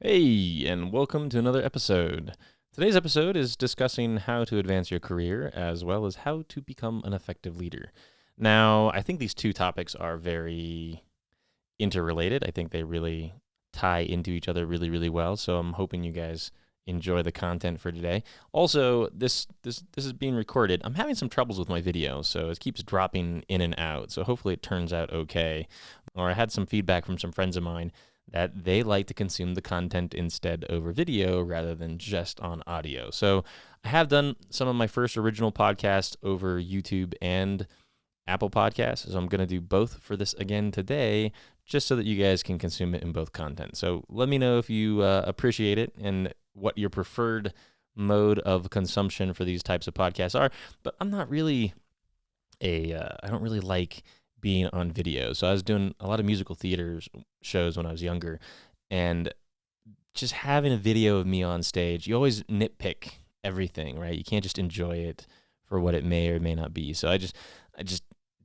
Hey, and welcome to another episode. Today's episode is discussing how to advance your career as well as how to become an effective leader. Now, I think these two topics are very interrelated. I think they really tie into each other really, really well. So I'm hoping you guys enjoy the content for today. Also, this is being recorded. I'm having some troubles with my video, so it keeps dropping in and out. So hopefully it turns out okay. Or I had some feedback from some friends of mine that they like to consume the content instead over video rather than just on audio. So I have done some of my first original podcasts over YouTube and Apple Podcasts. So I'm going to do both for this again today, just so that you guys can consume it in both content. So let me know if you appreciate it and what your preferred mode of consumption for these types of podcasts are. But I'm not really I don't really like being on video. So I was doing a lot of musical theater shows when I was younger, and just having a video of me on stage, you always nitpick everything, right? You can't just enjoy it for what it may or may not be. So I just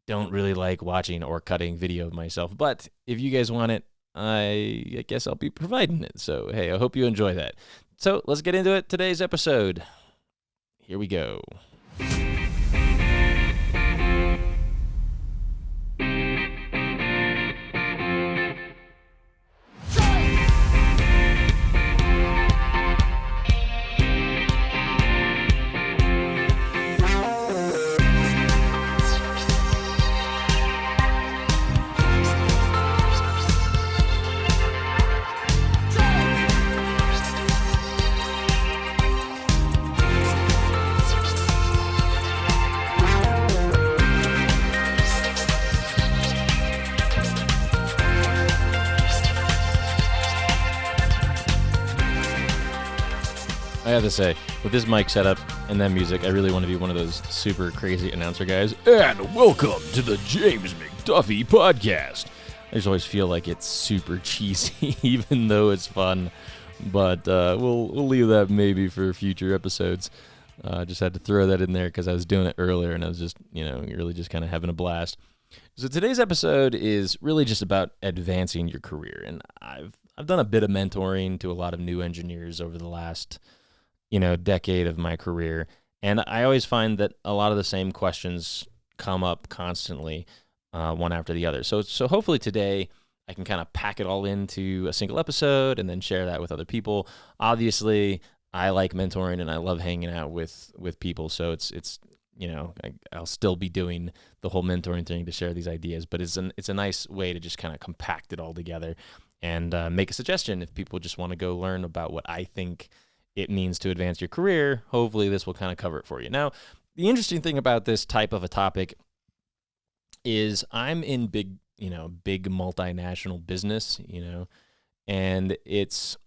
don't really like watching or cutting video of myself. But if you guys want it, I guess I'll be providing it. So hey, I hope you enjoy that. So let's get into it. Today's episode. Here we go. I have to say, with this mic setup and that music, I really want to be one of those super crazy announcer guys. And welcome to the James McDuffie podcast. I just always feel like it's super cheesy, even though it's fun. But we'll leave that maybe for future episodes. Just had to throw that in there because I was doing it earlier, and I was just, really just kind of having a blast. So today's episode is really just about advancing your career, and I've done a bit of mentoring to a lot of new engineers over the last decade of my career. And I always find that a lot of the same questions come up constantly, one after the other. So hopefully today I can kind of pack it all into a single episode and then share that with other people. Obviously, I like mentoring and I love hanging out with people. So it's I'll still be doing the whole mentoring thing to share these ideas, but it's a nice way to just kind of compact it all together and make a suggestion if people just want to go learn about what I think it means to advance your career. Hopefully this will kind of cover it for you. Now, the interesting thing about this type of a topic is I'm in big multinational business, and it's,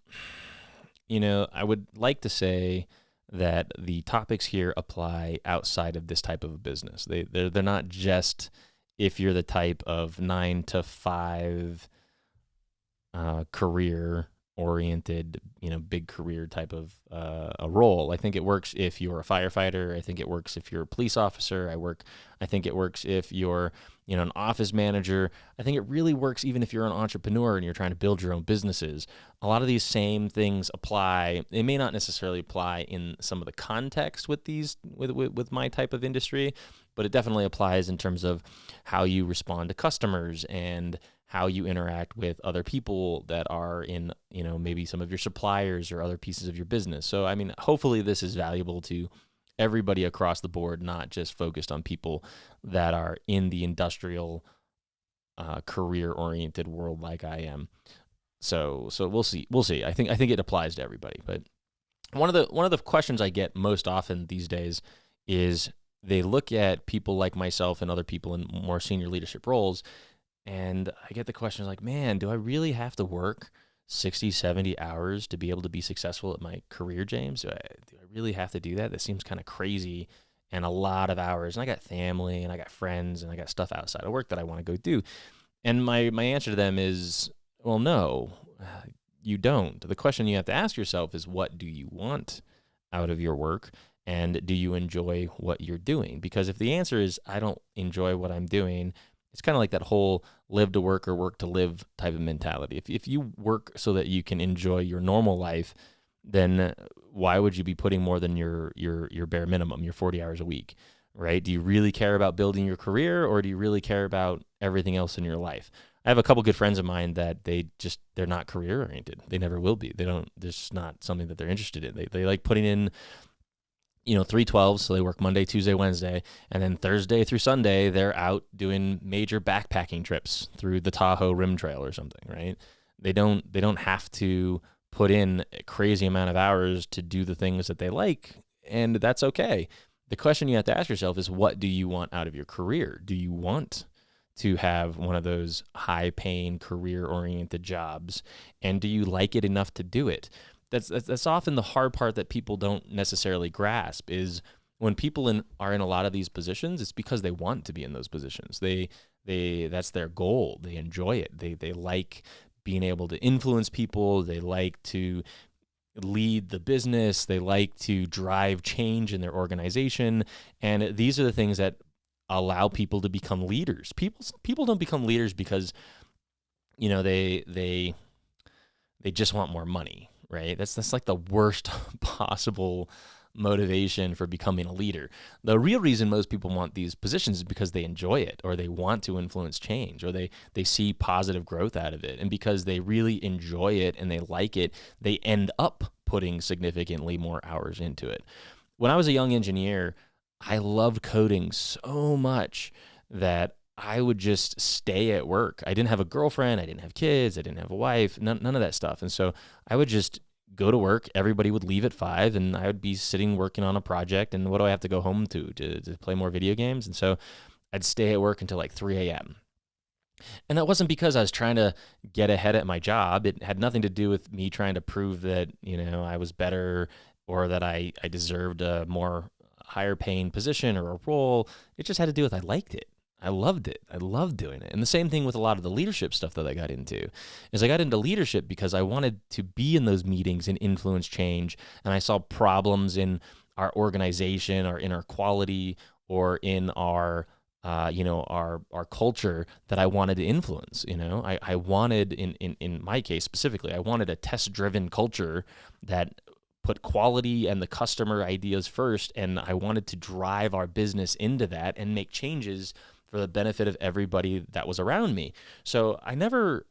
I would like to say that the topics here apply outside of this type of a business. They're not just if you're the type of 9 to 5 career oriented, big career type of a role. I think it works if you're a firefighter. I think it works if you're a police officer. I think it works if you're, an office manager. I think it really works even if you're an entrepreneur and you're trying to build your own businesses. A lot of these same things apply. They may not necessarily apply in some of the context with with my type of industry, but it definitely applies in terms of how you respond to customers and how you interact with other people that are in, maybe some of your suppliers or other pieces of your business. So, hopefully this is valuable to everybody across the board, not just focused on people that are in the industrial, career-oriented world like I am. So we'll see. I think it applies to everybody. But one of the questions I get most often these days is they look at people like myself and other people in more senior leadership roles, and I get the question like, man, do I really have to work 60, 70 hours to be able to be successful at my career, James? Do I really have to do that? That seems kind of crazy and a lot of hours. And I got family and I got friends and I got stuff outside of work that I want to go do. And my answer to them is, well, no, you don't. The question you have to ask yourself is, what do you want out of your work? And do you enjoy what you're doing? Because if the answer is, I don't enjoy what I'm doing, It's kind of like that whole live to work or work to live type of mentality. If you work so that you can enjoy your normal life, then why would you be putting more than your bare minimum, your 40 hours a week, right? Do you really care about building your career, or do you really care about everything else in your life? I have a couple good friends of mine that they're not career oriented. They never will be. There's just not something that they're interested in. They like putting in 312s, so they work Monday, Tuesday, Wednesday, and then Thursday through Sunday, they're out doing major backpacking trips through the Tahoe Rim Trail or something, right? They don't have to put in a crazy amount of hours to do the things that they like, and that's okay. The question you have to ask yourself is, what do you want out of your career? Do you want to have one of those high-paying, career-oriented jobs, and do you like it enough to do it? That's often the hard part that people don't necessarily grasp, is when people are in a lot of these positions, it's because they want to be in those positions. That's their goal. They enjoy it. They like being able to influence people. They like to lead the business. They like to drive change in their organization. And these are the things that allow people to become leaders. People don't become leaders because they just want more money. Right? That's like the worst possible motivation for becoming a leader. The real reason most people want these positions is because they enjoy it, or they want to influence change, or they see positive growth out of it. And because they really enjoy it and they like it, they end up putting significantly more hours into it. When I was a young engineer, I loved coding so much that I would just stay at work. I didn't have a girlfriend. I didn't have kids. I didn't have a wife, none of that stuff. And so I would just go to work. Everybody would leave at 5, and I would be sitting working on a project. And what do I have to go home to play more video games? And so I'd stay at work until like 3 a.m. And that wasn't because I was trying to get ahead at my job. It had nothing to do with me trying to prove that, I was better, or that I deserved a more higher paying position or a role. It just had to do with I liked it. I loved it. I loved doing it. And the same thing with a lot of the leadership stuff that I got into, is I got into leadership because I wanted to be in those meetings and influence change. And I saw problems in our organization, or in our quality, or in our our culture that I wanted to influence. I wanted, in my case specifically, I wanted a test-driven culture that put quality and the customer ideas first, and I wanted to drive our business into that and make changes for the benefit of everybody that was around me. So I never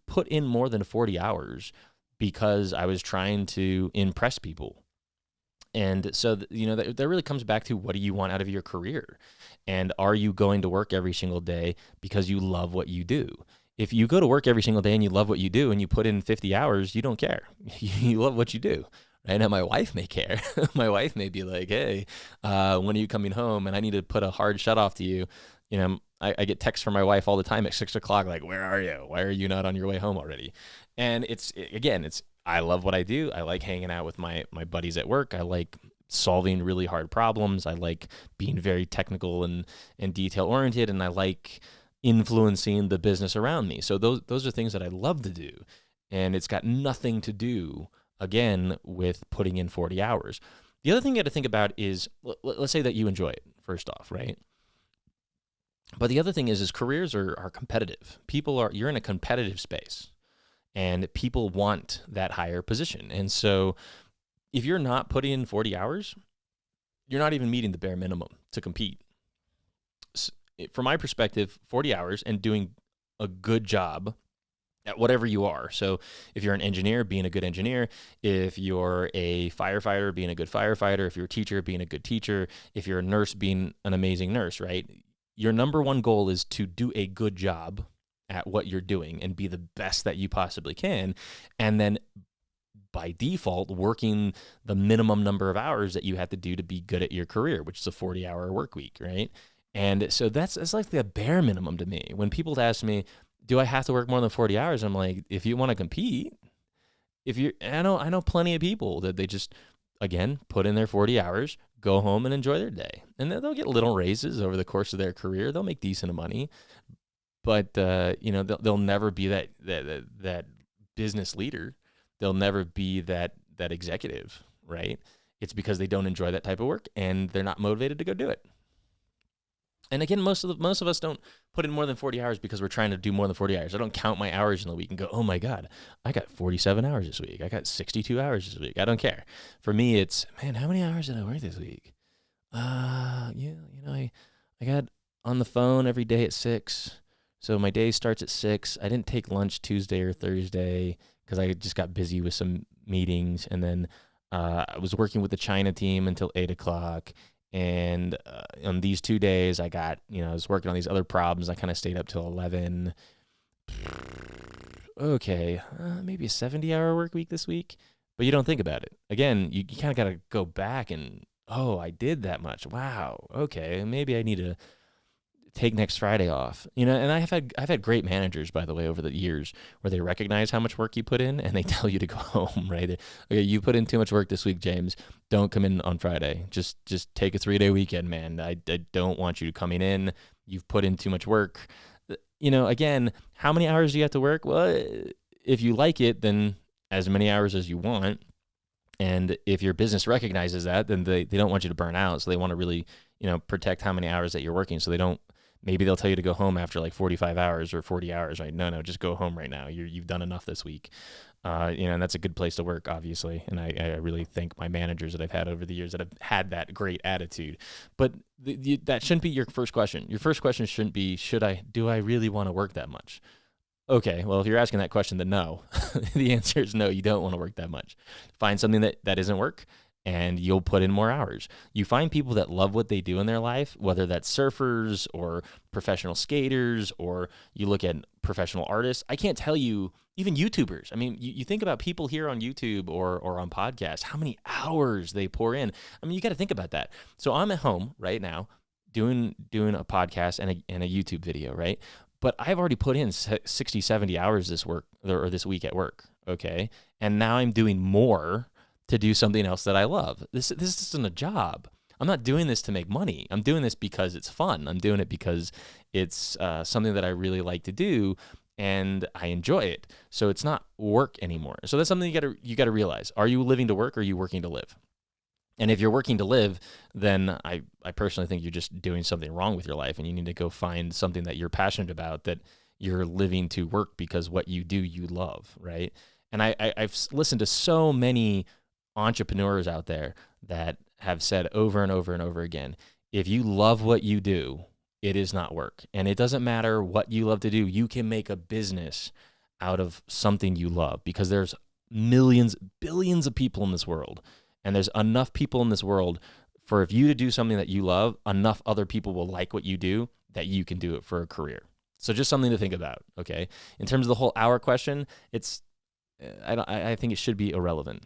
put in more than 40 hours because I was trying to impress people. And so, that really comes back to, what do you want out of your career? And are you going to work every single day because you love what you do? If you go to work every single day and you love what you do, and you put in 50 hours, you don't care. You love what you do. Right now, my wife may care. My wife may be like, hey, when are you coming home? And I need to put a hard shut off to you. I get texts from my wife all the time at 6 o'clock, like, where are you? Why are you not on your way home already? And I love what I do. I like hanging out with my buddies at work. I like solving really hard problems. I like being very technical and detail oriented, and I like influencing the business around me. So those are things that I love to do. And it's got nothing to do, again, with putting in 40 hours. The other thing you got to think about is, let's say that you enjoy it, first off, right? But the other thing is careers are competitive. You're in a competitive space, and people want that higher position. And so if you're not putting in 40 hours, you're not even meeting the bare minimum to compete. From my perspective, 40 hours and doing a good job at whatever you are. So if you're an engineer, being a good engineer. If you're a firefighter, being a good firefighter. If you're a teacher, being a good teacher. If you're a nurse, being an amazing nurse, right? Your number one goal is to do a good job at what you're doing and be the best that you possibly can. And then by default, working the minimum number of hours that you have to do to be good at your career, which is a 40-hour work week, right? And so that's like the bare minimum to me. When people ask me, do I have to work more than 40 hours? I'm like, if you want to compete, I know plenty of people that they just, again, put in their 40 hours, go home and enjoy their day. And they'll get little raises over the course of their career. They'll make decent money, but they'll never be that business leader. They'll never be that executive, right? It's because they don't enjoy that type of work and they're not motivated to go do it. And again, most of us don't put in more than 40 hours because we're trying to do more than 40 hours. I don't count my hours in the week and go, oh my God, I got 47 hours this week. I got 62 hours this week. I don't care. For me, it's, man, how many hours did I work this week? I got on the phone every day at 6. So my day starts at 6. I didn't take lunch Tuesday or Thursday because I just got busy with some meetings. And then I was working with the China team until 8 o'clock. And on these 2 days, I was working on these other problems. I kind of stayed up till 11. Okay, maybe a 70-hour work week this week. But you don't think about it. Again, you kind of got to go back and, oh, I did that much. Wow. Okay, maybe I need to take next Friday off. And I've had great managers, by the way, over the years where they recognize how much work you put in and they tell you to go home, right? Okay, you put in too much work this week, James. Don't come in on Friday. Just take a 3-day weekend, man. I don't want you coming in. You've put in too much work. Again, how many hours do you have to work? Well, if you like it, then as many hours as you want. And if your business recognizes that, then they don't want you to burn out. So they want to really, protect how many hours that you're working. So maybe they'll tell you to go home after like 45 hours or 40 hours, right? No, just go home right now. You've done enough this week. And that's a good place to work, obviously. And I really thank my managers that I've had over the years that have had that great attitude. But that shouldn't be your first question. Your first question shouldn't be, do I really want to work that much? Okay, well, if you're asking that question, then no. The answer is no, you don't want to work that much. Find something that isn't work, and you'll put in more hours. You find people that love what they do in their life, whether that's surfers or professional skaters, or you look at professional artists. I can't tell you, even YouTubers. I mean, you think about people here on YouTube or on podcasts, how many hours they pour in. I mean, you got to think about that. So I'm at home right now doing a podcast and a YouTube video, right? But I've already put in 60, 70 hours this week at work, okay? And now I'm doing more to do something else that I love. This isn't a job. I'm not doing this to make money. I'm doing this because it's fun. I'm doing it because it's something that I really like to do, and I enjoy it. So it's not work anymore. So that's something you got to realize. Are you living to work, or are you working to live? And if you're working to live, then I personally think you're just doing something wrong with your life, and you need to go find something that you're passionate about, that you're living to work because what you do, you love, right? And I've listened to so many entrepreneurs out there that have said over and over and over again, if you love what you do, it is not work. And it doesn't matter what you love to do. You can make a business out of something you love, because there's millions, billions of people in this world. And there's enough people in this world for, if you to do something that you love, enough other people will like what you do that you can do it for a career. So just something to think about, okay? In terms of the whole hour question, I think it should be irrelevant,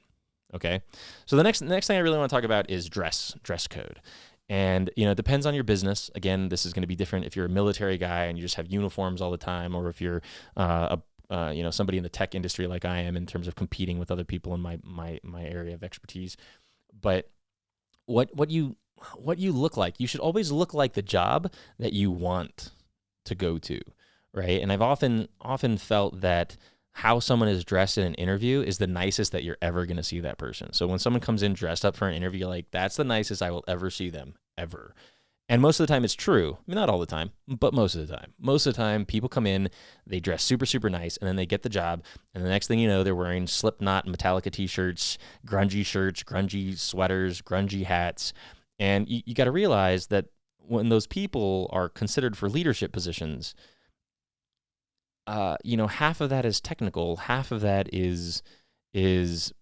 okay? So the next thing I really want to talk about is dress code. And, it depends on your business. Again, this is going to be different if you're a military guy and you just have uniforms all the time, or if you're somebody in the tech industry like I am, in terms of competing with other people in my area of expertise. But what you look like, you should always look like the job that you want to go to, right? And I've often felt that how someone is dressed in an interview is the nicest that you're ever going to see that person. So when someone comes in dressed up for an interview, like, that's the nicest I will ever see them, ever. And most of the time it's true. I mean, not all the time, but most of the time. Most of the time, people come in, they dress super, super nice, and then they get the job, and the next thing you know, they're wearing Slipknot and Metallica t-shirts, grungy sweaters, grungy hats. And you got to realize that when those people are considered for leadership positions, half of that is technical, half of that is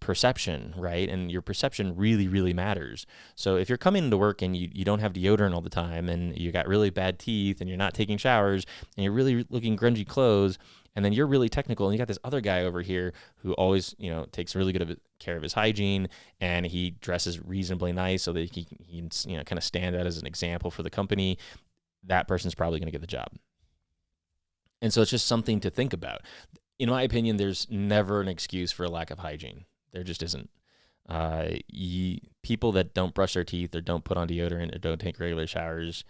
perception, right? And your perception really, really matters. So if you're coming into work and you don't have deodorant all the time, and you got really bad teeth, and you're not taking showers, and you're really looking grungy clothes, and then you're really technical, and you got this other guy over here who always, takes really good care of his hygiene, and he dresses reasonably nice so that he can, kind of stand out as an example for the company, that person's probably going to get the job. And so it's just something to think about. In my opinion, there's never an excuse for a lack of hygiene. There just isn't. People that don't brush their teeth, or don't put on deodorant, or don't take regular showers,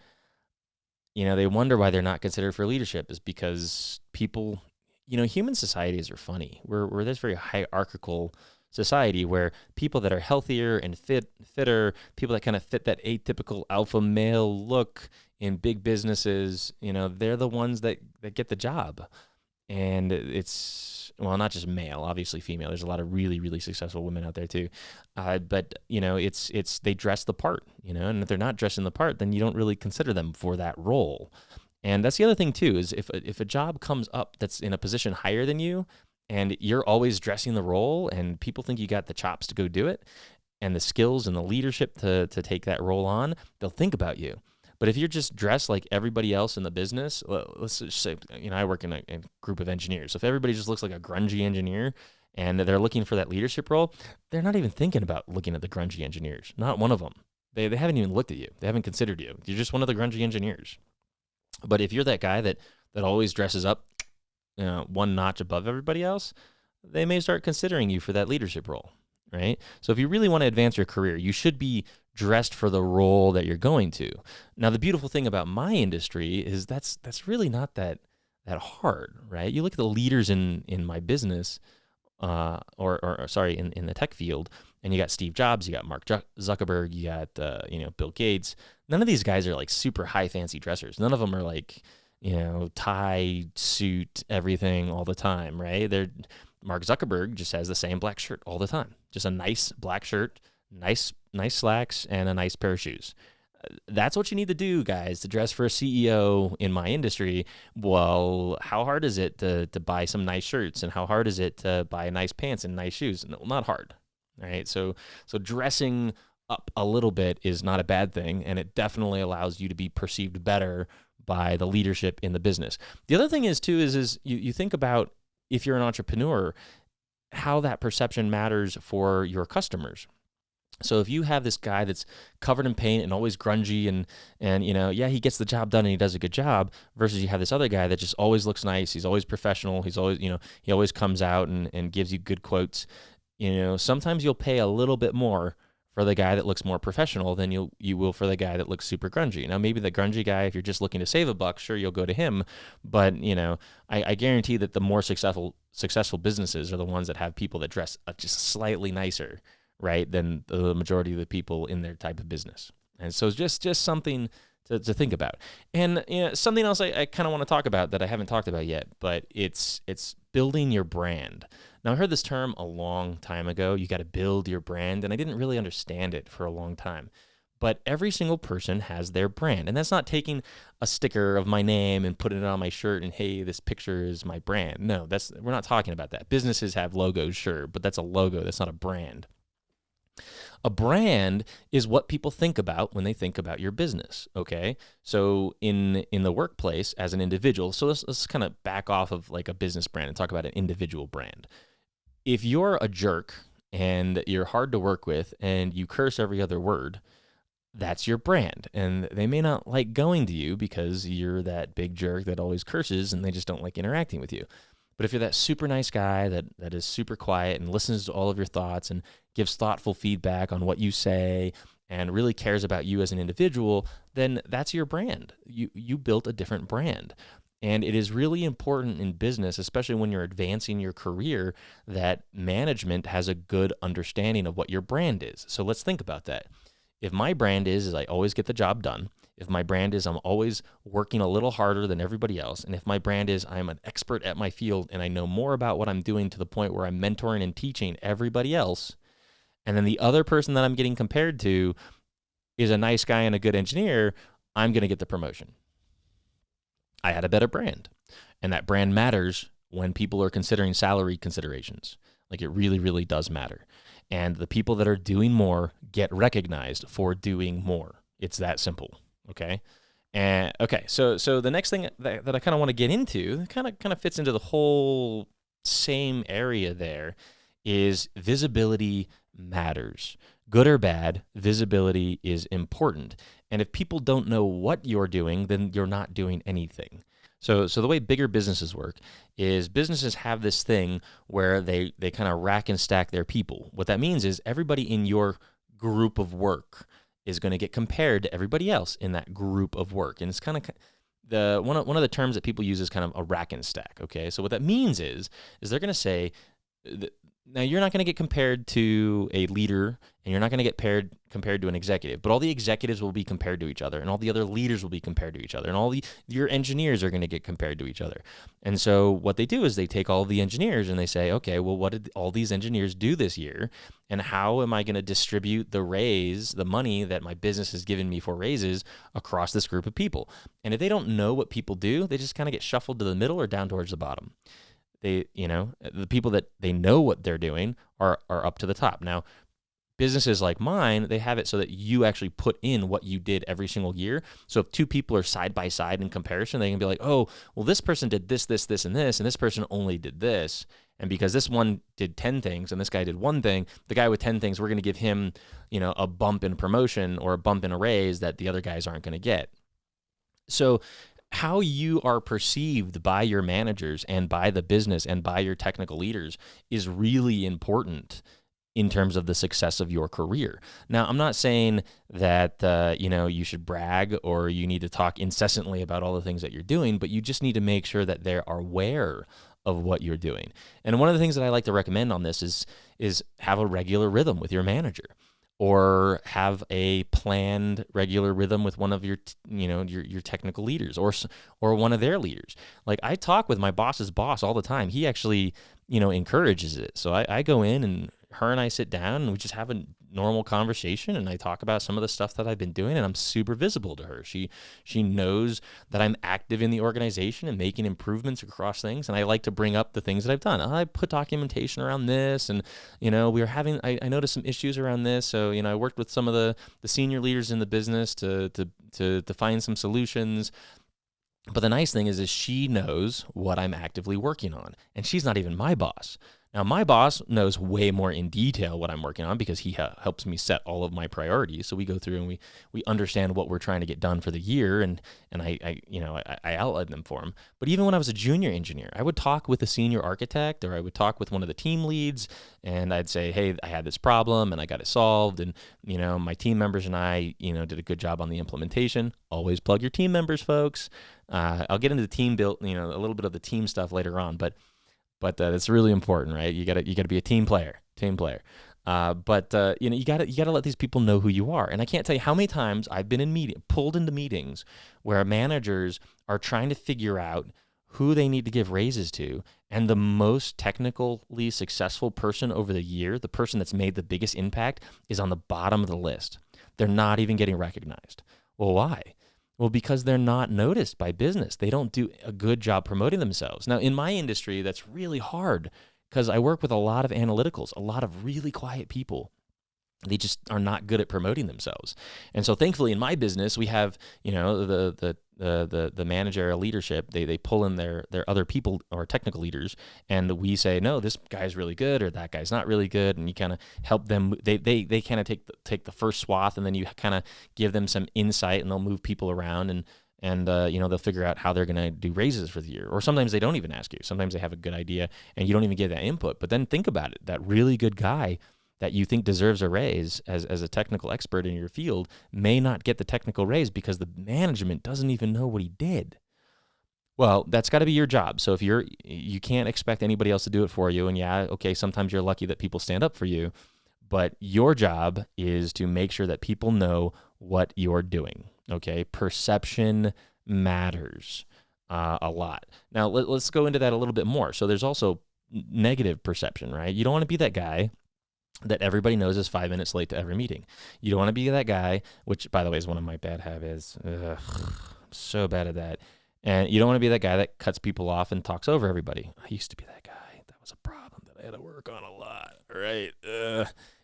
they wonder why they're not considered for leadership, is because people, human societies are funny. We're this very hierarchical society where people that are healthier and fitter, people that kind of fit that atypical alpha male look in big businesses, they're the ones that get the job. And it's, well, not just male, obviously female. There's a lot of really, really successful women out there too. But it's they dress the part, and if they're not dressing the part, then you don't really consider them for that role. And that's the other thing too, is if a job comes up that's in a position higher than you, and you're always dressing the role, and people think you got the chops to go do it, and the skills and the leadership to take that role on, they'll think about you. But if you're just dressed like everybody else in the business, let's just say, I work in a group of engineers. So if everybody just looks like a grungy engineer and they're looking for that leadership role, they're not even thinking about looking at the grungy engineers. Not one of them. They haven't even looked at you. They haven't considered you. You're just one of the grungy engineers. But if you're that guy that always dresses up one notch above everybody else, they may start considering you for that leadership role, right? So if you really want to advance your career, you should be dressed for the role that you're going to. Now, the beautiful thing about my industry is that's really not that hard, right? You look at the leaders in my business, or sorry, in the tech field, and you got Steve Jobs, you got Mark Zuckerberg, you got Bill Gates. None of these guys are like super high fancy dressers. None of them are like tie, suit, everything all the time, right? Mark Zuckerberg just has the same black shirt all the time, just a nice black shirt, nice slacks, and a nice pair of shoes. That's what you need to do, guys, to dress for a CEO in my industry. Well, how hard is it to buy some nice shirts, and how hard is it to buy nice pants and nice shoes? No, not hard, right? So dressing up a little bit is not a bad thing, and it definitely allows you to be perceived better by the leadership in the business. The other thing is you think about, if you're an entrepreneur, how that perception matters for your customers. So if you have this guy that's covered in paint and always grungy and he gets the job done and he does a good job, versus you have this other guy that just always looks nice, he's always professional, he's always, he always comes out and gives you good quotes. Sometimes you'll pay a little bit more for the guy that looks more professional than you will for the guy that looks super grungy. Now, maybe the grungy guy, if you're just looking to save a buck, sure, you'll go to him. But, I guarantee that the more successful businesses are the ones that have people that dress just slightly nicer, right, than the majority of the people in their type of business. And so it's just something to think about. And something else I kind of want to talk about that I haven't talked about yet, but it's building your brand. Now, I heard this term a long time ago. You got to build your brand, and I didn't really understand it for a long time. But every single person has their brand, and that's not taking a sticker of my name and putting it on my shirt and, hey, this picture is my brand. No, we're not talking about that. Businesses have logos, sure, but that's a logo. That's not a brand. A brand is what people think about when they think about your business, okay? So in the workplace as an individual, so let's kind of back off of like a business brand and talk about an individual brand. If you're a jerk and you're hard to work with and you curse every other word, that's your brand. And they may not like going to you because you're that big jerk that always curses and they just don't like interacting with you. But if you're that super nice guy that is super quiet and listens to all of your thoughts and gives thoughtful feedback on what you say and really cares about you as an individual, then that's your brand. You built a different brand. And it is really important in business, especially when you're advancing your career, that management has a good understanding of what your brand is. So let's think about that. If my brand is I always get the job done, if my brand is I'm always working a little harder than everybody else, and if my brand is I'm an expert at my field and I know more about what I'm doing to the point where I'm mentoring and teaching everybody else, and then the other person that I'm getting compared to is a nice guy and a good engineer, I'm going to get the promotion. I had a better brand, and that brand matters when people are considering salary considerations. Like, it really, really does matter. And the people that are doing more get recognized for doing more. It's that simple, okay? And okay, so the next thing that I kind of want to get into, kind of fits into the whole same area there, is visibility matters. Good or bad, visibility is important. And if people don't know what you're doing, then you're not doing anything. So the way bigger businesses work is businesses have this thing where they kind of rack and stack their people. What that means is everybody in your group of work is going to get compared to everybody else in that group of work. And it's kind of one of the terms that people use is kind of a rack and stack, okay? So what that means is they're going to say Now, you're not going to get compared to a leader, and you're not going to get compared to an executive, but all the executives will be compared to each other, and all the other leaders will be compared to each other, and your engineers are going to get compared to each other. And so what they do is they take all the engineers and they say, okay, well, what did all these engineers do this year, and how am I going to distribute the money that my business has given me for raises across this group of people? And if they don't know what people do, they just kind of get shuffled to the middle or down towards the bottom. The people that they know what they're doing are up to the top. Now, businesses like mine, they have it so that you actually put in what you did every single year. So if two people are side by side in comparison, they can be like, oh, well, this person did this, this, this, and this person only did this. And because this one did 10 things and this guy did one thing, the guy with 10 things, we're going to give him, a bump in promotion or a bump in a raise that the other guys aren't going to get. So how you are perceived by your managers and by the business and by your technical leaders is really important in terms of the success of your career. Now, I'm not saying that, you should brag or you need to talk incessantly about all the things that you're doing, but you just need to make sure that they're aware of what you're doing. And one of the things that I like to recommend on this is have a regular rhythm with your manager, or have a planned regular rhythm with one of your technical leaders or one of their leaders. Like, I talk with my boss's boss all the time. He actually, encourages it. So I go in and her and I sit down and we just have a normal conversation, and I talk about some of the stuff that I've been doing, and I'm super visible to her. She knows that I'm active in the organization and making improvements across things, and I like to bring up the things that I've done. I put documentation around this, and I noticed some issues around this, so I worked with some of the senior leaders in the business to find some solutions. But the nice thing is she knows what I'm actively working on, and she's not even my boss. Now, my boss knows way more in detail what I'm working on because he helps me set all of my priorities. So we go through and we understand what we're trying to get done for the year, and I outline them for him. But even when I was a junior engineer, I would talk with a senior architect, or I would talk with one of the team leads, and I'd say, hey, I had this problem and I got it solved, and my team members and I did a good job on the implementation. Always plug your team members, folks. I'll get into the team build, a little bit of the team stuff later on, but it's really important, right? You gotta be a team player. You gotta let these people know who you are. And I can't tell you how many times I've been pulled into meetings where managers are trying to figure out who they need to give raises to, and the most technically successful person over the year, the person that's made the biggest impact, is on the bottom of the list. They're not even getting recognized. Well, why? Well, because they're not noticed by business. They don't do a good job promoting themselves. Now, in my industry, that's really hard because I work with a lot of analyticals, a lot of really quiet people. They just are not good at promoting themselves. And so thankfully in my business, we have, the managerial leadership. They pull in their other people or technical leaders, and we say, no, this guy's really good or that guy's not really good. And you kind of help them. They kind of take the first swath, and then you kind of give them some insight, and they'll move people around, and they'll figure out how they're going to do raises for the year. Or sometimes they don't even ask you. Sometimes they have a good idea and you don't even get that input. But then think about it. That really good guy that you think deserves a raise as a technical expert in your field may not get the technical raise because the management doesn't even know what he did. Well, that's got to be your job. So if you can't expect anybody else to do it for you, and sometimes you're lucky that people stand up for you, but your job is to make sure that people know what you're doing. Okay, perception matters a lot. Now let's go into that a little bit more. So there's also negative perception, right? You don't want to be that guy that everybody knows is 5 minutes late to every meeting. You don't want to be that guy, which, by the way, is one of my bad habits. I'm so bad at that. And you don't want to be that guy that cuts people off and talks over everybody. I used to be that guy. That was a problem that I had to work on a lot, right?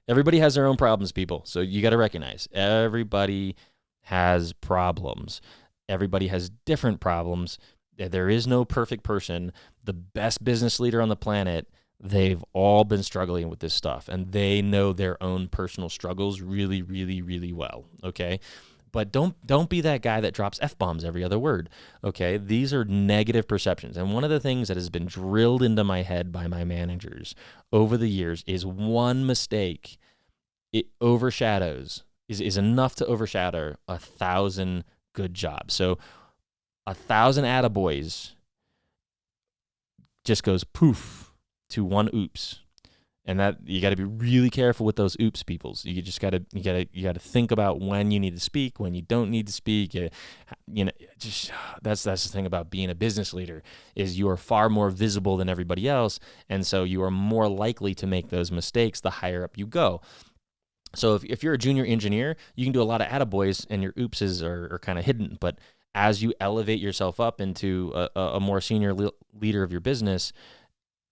Everybody has their own problems, people. So you got to recognize everybody has problems. Everybody has different problems. There is no perfect person. The best business leader on the planet, they've all been struggling with this stuff, and they know their own personal struggles really, really, really well, okay? But don't be that guy that drops F-bombs every other word, okay? These are negative perceptions, and one of the things that has been drilled into my head by my managers over the years is one mistake, it overshadows, is enough to overshadow 1,000 good jobs. So 1,000 attaboys just goes poof to one oops. And that you got to be really careful with those oops peoples. You just got to think about when you need to speak, when you don't need to speak. Just that's the thing about being a business leader is you are far more visible than everybody else, and so you are more likely to make those mistakes the higher up you go. So if you're a junior engineer, you can do a lot of attaboys, and your oopses are kind of hidden. But as you elevate yourself up into a more senior leader of your business,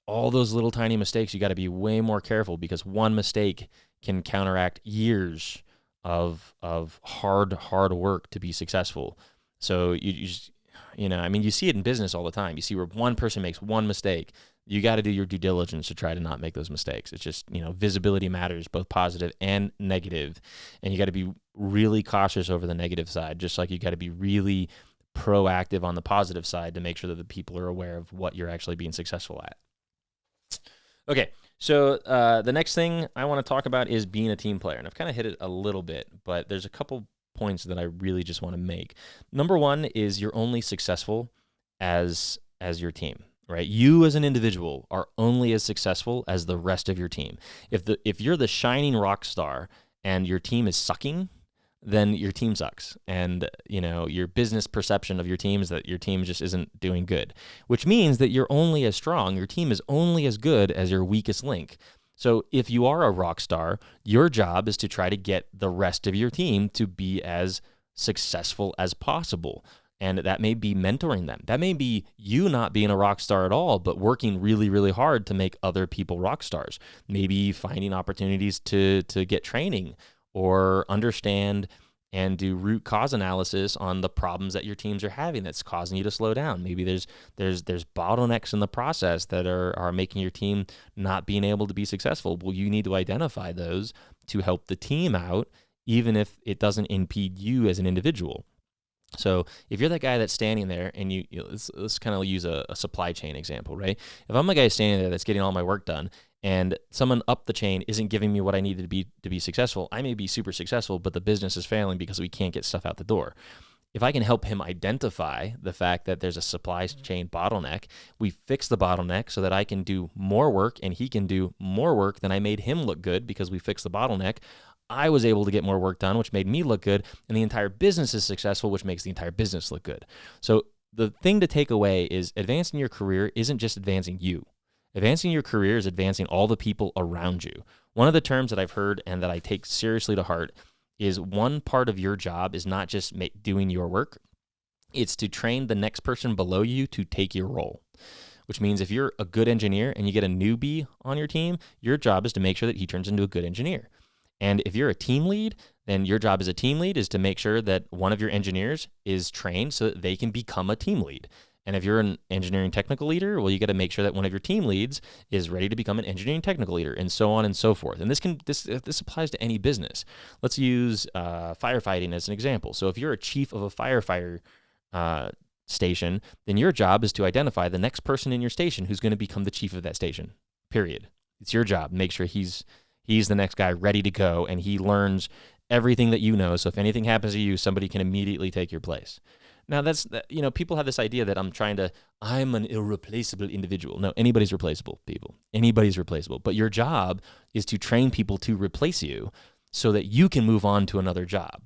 all those little tiny mistakes, you got to be way more careful, because one mistake can counteract years of hard work to be successful. So you just, you see it in business all the time. You see where one person makes one mistake, you got to do your due diligence to try to not make those mistakes. It's just, visibility matters, both positive and negative. And you got to be really cautious over the negative side, just like you got to be really proactive on the positive side to make sure that the people are aware of what you're actually being successful at. Okay, so the next thing I want to talk about is being a team player. And I've kind of hit it a little bit, but there's a couple points that I really just want to make. Number one is you're only successful as your team, right? You as an individual are only as successful as the rest of your team. If you're the shining rock star and your team is sucking, then your team sucks. And, your business perception of your team is that your team just isn't doing good, which means that you're only as strong. Your team is only as good as your weakest link. So if you are a rock star, your job is to try to get the rest of your team to be as successful as possible. And that may be mentoring them. That may be you not being a rock star at all, but working really, really hard to make other people rock stars. Maybe finding opportunities to get training, or understand and do root cause analysis on the problems that your teams are having that's causing you to slow down. Maybe there's bottlenecks in the process that are making your team not being able to be successful. Well, you need to identify those to help the team out, even if it doesn't impede you as an individual. So if you're that guy that's standing there, and let's kind of use a supply chain example, right? If I'm the guy standing there that's getting all my work done, and someone up the chain isn't giving me what I needed to be successful, I may be super successful, but the business is failing because we can't get stuff out the door. If I can help him identify the fact that there's a supply chain bottleneck, we fix the bottleneck so that I can do more work and he can do more work, then I made him look good because we fixed the bottleneck. I was able to get more work done, which made me look good, and the entire business is successful, which makes the entire business look good. So the thing to take away is advancing your career isn't just advancing you. Advancing your career is advancing all the people around you. One of the terms that I've heard and that I take seriously to heart is one part of your job is not just doing your work, it's to train the next person below you to take your role. Which means if you're a good engineer and you get a newbie on your team, your job is to make sure that he turns into a good engineer. And if you're a team lead, then your job as a team lead is to make sure that one of your engineers is trained so that they can become a team lead. And if you're an engineering technical leader, well, you got to make sure that one of your team leads is ready to become an engineering technical leader, and so on and so forth. And this applies to any business. Let's use firefighting as an example. So if you're a chief of a firefighter station, then your job is to identify the next person in your station who's going to become the chief of that station, period. It's your job. Make sure he's the next guy ready to go, and he learns everything that you know. So if anything happens to you, somebody can immediately take your place. Now people have this idea that I'm an irreplaceable individual. No, anybody's replaceable, people. Anybody's replaceable. But your job is to train people to replace you so that you can move on to another job.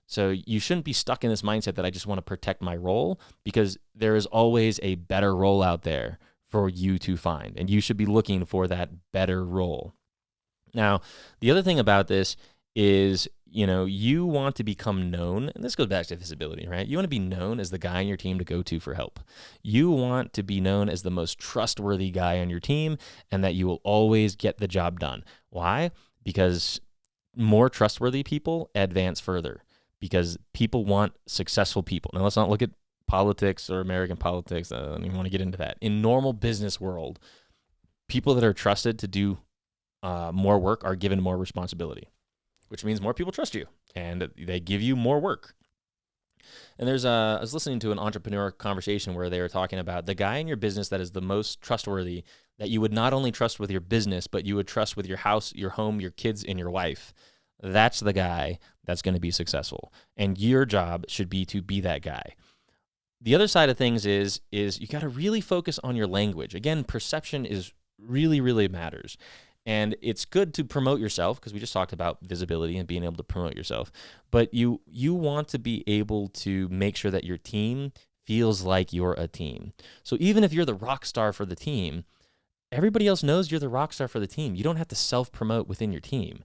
So you shouldn't be stuck in this mindset that I just want to protect my role, because there is always a better role out there for you to find, and you should be looking for that better role. Now, the other thing about this is, you want to become known, and this goes back to visibility, right? You want to be known as the guy on your team to go to for help. You want to be known as the most trustworthy guy on your team, and that you will always get the job done. Why? Because more trustworthy people advance further, because people want successful people. Now, let's not look at politics or American politics. I don't even want to get into that. In normal business world, people that are trusted to do more work are given more responsibility, which means more people trust you and they give you more work. And I was listening to an entrepreneur conversation where they were talking about the guy in your business that is the most trustworthy, that you would not only trust with your business, but you would trust with your house, your home, your kids, and your wife. That's the guy that's going to be successful. And your job should be to be that guy. The other side of things is you got to really focus on your language. Again, perception is really, really matters. And it's good to promote yourself because we just talked about visibility and being able to promote yourself. But you want to be able to make sure that your team feels like you're a team. So even if you're the rock star for the team, everybody else knows you're the rock star for the team. You don't have to self-promote within your team.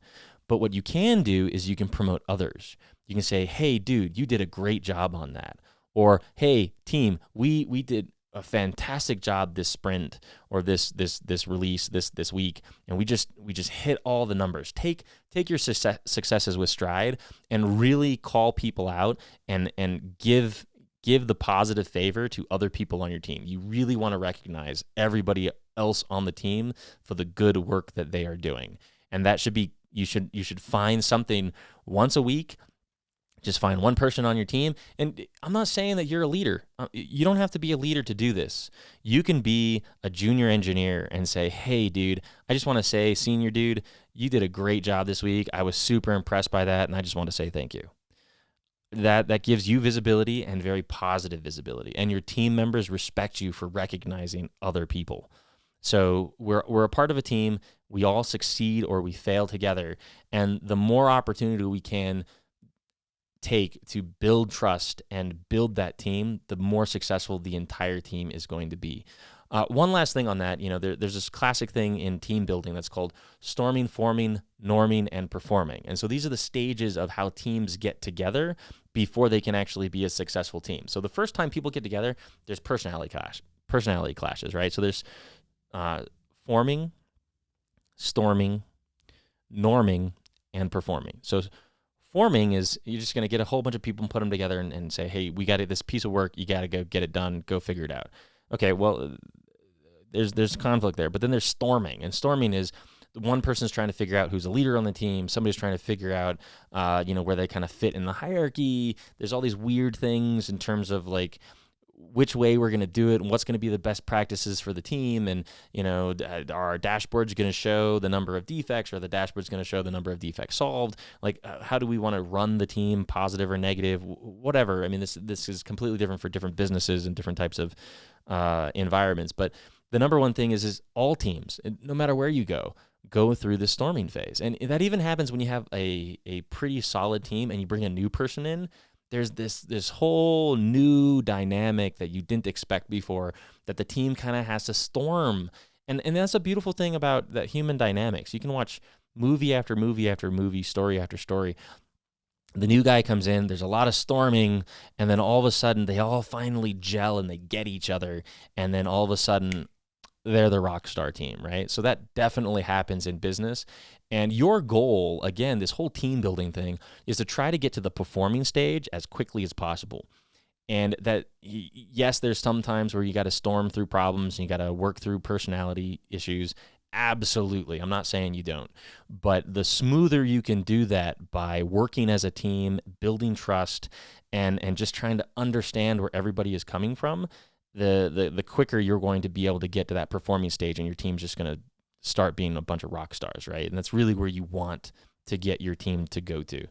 But what you can do is you can promote others. You can say, hey, dude, you did a great job on that. Or, hey, team, we did a fantastic job this sprint or this release this week, and we just hit all the numbers. Take your successes with stride and really call people out and give the positive favor to other people on your team. You really want to recognize everybody else on the team for the good work that they are doing. And that should be, you should find something once a week. Just find one person on your team. And I'm not saying that you're a leader. You don't have to be a leader to do this. You can be a junior engineer and say, hey, dude, I just want to say, senior dude, you did a great job this week. I was super impressed by that, and I just want to say thank you. That gives you visibility and very positive visibility. And your team members respect you for recognizing other people. So we're a part of a team. We all succeed or we fail together. And the more opportunity we can take to build trust and build that team, the more successful the entire team is going to be. One last thing on that, there's this classic thing in team building that's called storming, forming, norming, and performing. And so these are the stages of how teams get together before they can actually be a successful team. So the first time people get together, there's personality clashes, right? So there's forming, storming, norming, and performing. So forming is you're just going to get a whole bunch of people and put them together and say, hey, we got this piece of work. You got to go get it done. Go figure it out. Okay, well, there's conflict there. But then there's storming. And storming is one person's trying to figure out who's a leader on the team. Somebody's trying to figure out, where they kind of fit in the hierarchy. There's all these weird things in terms of like which way we're going to do it and what's going to be the best practices for the team. And, are our dashboards going to show the number of defects or the dashboard's going to show the number of defects solved? Like, how do we want to run the team, positive or negative, whatever. I mean, this is completely different for different businesses and different types of environments. But the number one thing is all teams, no matter where you go through the storming phase. And that even happens when you have a pretty solid team and you bring a new person in. There's this whole new dynamic that you didn't expect before that the team kind of has to storm. And that's a beautiful thing about that human dynamics. You can watch movie after movie after movie, story after story. The new guy comes in, there's a lot of storming, and then all of a sudden they all finally gel and they get each other. And then all of a sudden they're the rock star team, right? So that definitely happens in business. And your goal, again, this whole team building thing, is to try to get to the performing stage as quickly as possible. And that, yes, there's some times where you got to storm through problems and you got to work through personality issues. Absolutely. I'm not saying you don't. But the smoother you can do that by working as a team, building trust, and just trying to understand where everybody is coming from, the quicker you're going to be able to get to that performing stage, and your team's just going to start being a bunch of rock stars, right? And that's really where you want to get your team to go to.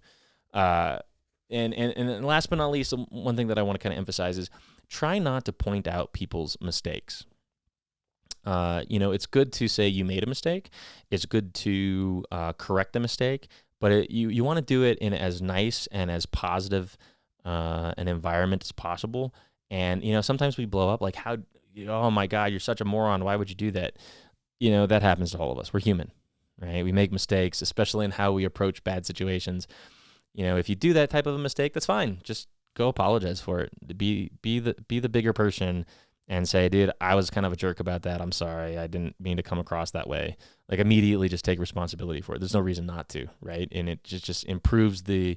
And last but not least, one thing that I want to kind of emphasize is try not to point out people's mistakes. It's good to say you made a mistake. It's good to correct a mistake, but you want to do it in as nice and as positive an environment as possible. And, sometimes we blow up like, oh my God, you're such a moron. Why would you do that? That happens to all of us. We're human, right? We make mistakes, especially in how we approach bad situations. If you do that type of a mistake, that's fine. Just go apologize for it. Be the bigger person and say, dude, I was kind of a jerk about that. I'm sorry. I didn't mean to come across that way. Like, immediately just take responsibility for it. There's no reason not to, right? And it just improves the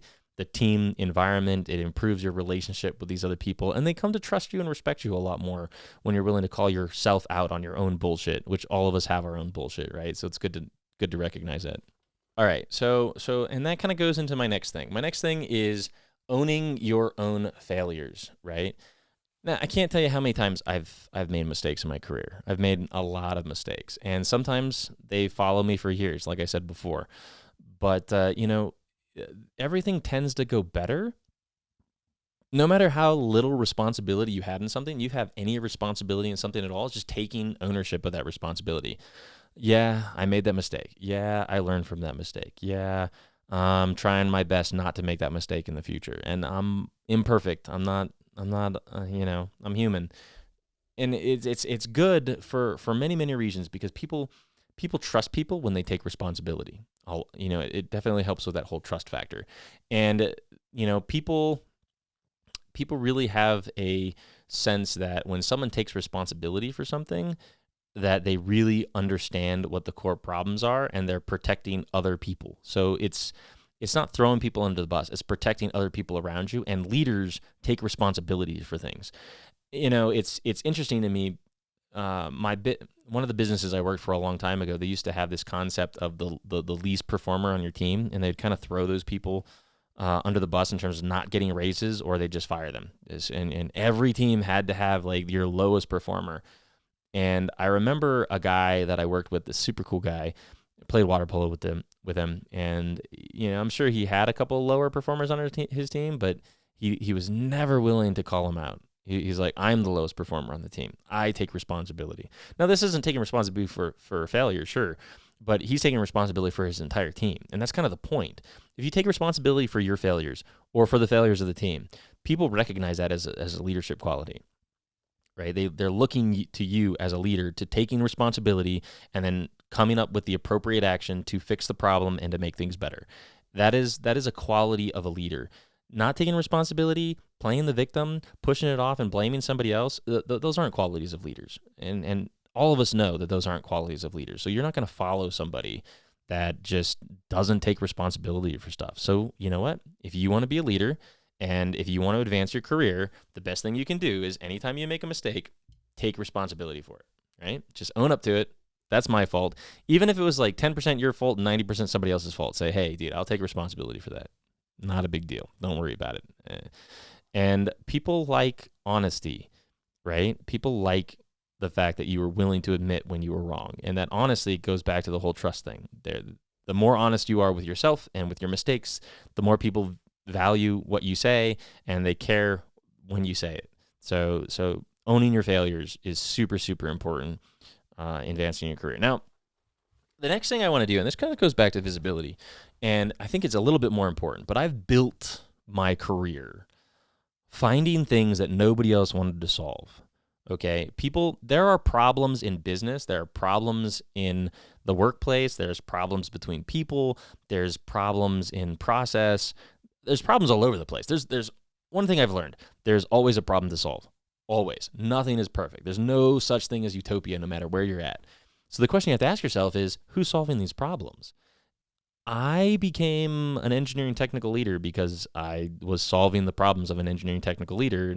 team environment. It improves your relationship with these other people, and they come to trust you and respect you a lot more when you're willing to call yourself out on your own bullshit, which all of us have our own bullshit, right? So it's good to recognize that. All right. So and that kind of goes into my next thing. My next thing is owning your own failures, right? Now, I can't tell you how many times I've made mistakes in my career. I've made a lot of mistakes, and sometimes they follow me for years, like I said before. But everything tends to go better no matter how little responsibility you had in something. You have any responsibility in something at all, it's just taking ownership of that responsibility. Yeah, I made that mistake. Yeah, I learned from that mistake. Yeah, I'm trying my best not to make that mistake in the future. And I'm imperfect. I'm not. I'm human. And it's good for many reasons because people trust people when they take responsibility. It definitely helps with that whole trust factor. And people really have a sense that when someone takes responsibility for something, that they really understand what the core problems are and they're protecting other people. So it's not throwing people under the bus, it's protecting other people around you, and leaders take responsibility for things. It's interesting to me. One of the businesses I worked for a long time ago, they used to have this concept of the least performer on your team, and they'd kind of throw those people under the bus in terms of not getting raises, or they just fire them. And every team had to have like your lowest performer. And I remember a guy that I worked with, this super cool guy, played water polo with him, and I'm sure he had a couple lower performers on his team, but he was never willing to call him out. He's like, I'm the lowest performer on the team. I take responsibility. Now, this isn't taking responsibility for failure, sure, but he's taking responsibility for his entire team, and that's kind of the point. If you take responsibility for your failures or for the failures of the team, people recognize that as a leadership quality. Right? They're looking to you as a leader to taking responsibility and then coming up with the appropriate action to fix the problem and to make things better. That is a quality of a leader. Not taking responsibility, playing the victim, pushing it off and blaming somebody else, those aren't qualities of leaders. And all of us know that those aren't qualities of leaders. So you're not going to follow somebody that just doesn't take responsibility for stuff. So you know what? If you want to be a leader, and if you want to advance your career, the best thing you can do is anytime you make a mistake, take responsibility for it, right? Just own up to it. That's my fault. Even if it was like 10% your fault and 90% somebody else's fault, say, hey, dude, I'll take responsibility for that. Not a big deal. Don't worry about it. And people like honesty, right? People like the fact that you were willing to admit when you were wrong. And that honesty goes back to the whole trust thing. The more honest you are with yourself and with your mistakes, the more people value what you say, and they care when you say it. So owning your failures is super, super important in advancing your career. Now, the next thing I want to do, and this kind of goes back to visibility, and I think it's a little bit more important, but I've built my career finding things that nobody else wanted to solve. Okay, there are problems in business, there are problems in the workplace, there's problems between people, there's problems in process. There's problems all over the place. There's one thing I've learned. There's always a problem to solve. Always. Nothing is perfect. There's no such thing as utopia no matter where you're at. So the question you have to ask yourself is, who's solving these problems? I became an engineering technical leader because I was solving the problems of an engineering technical leader.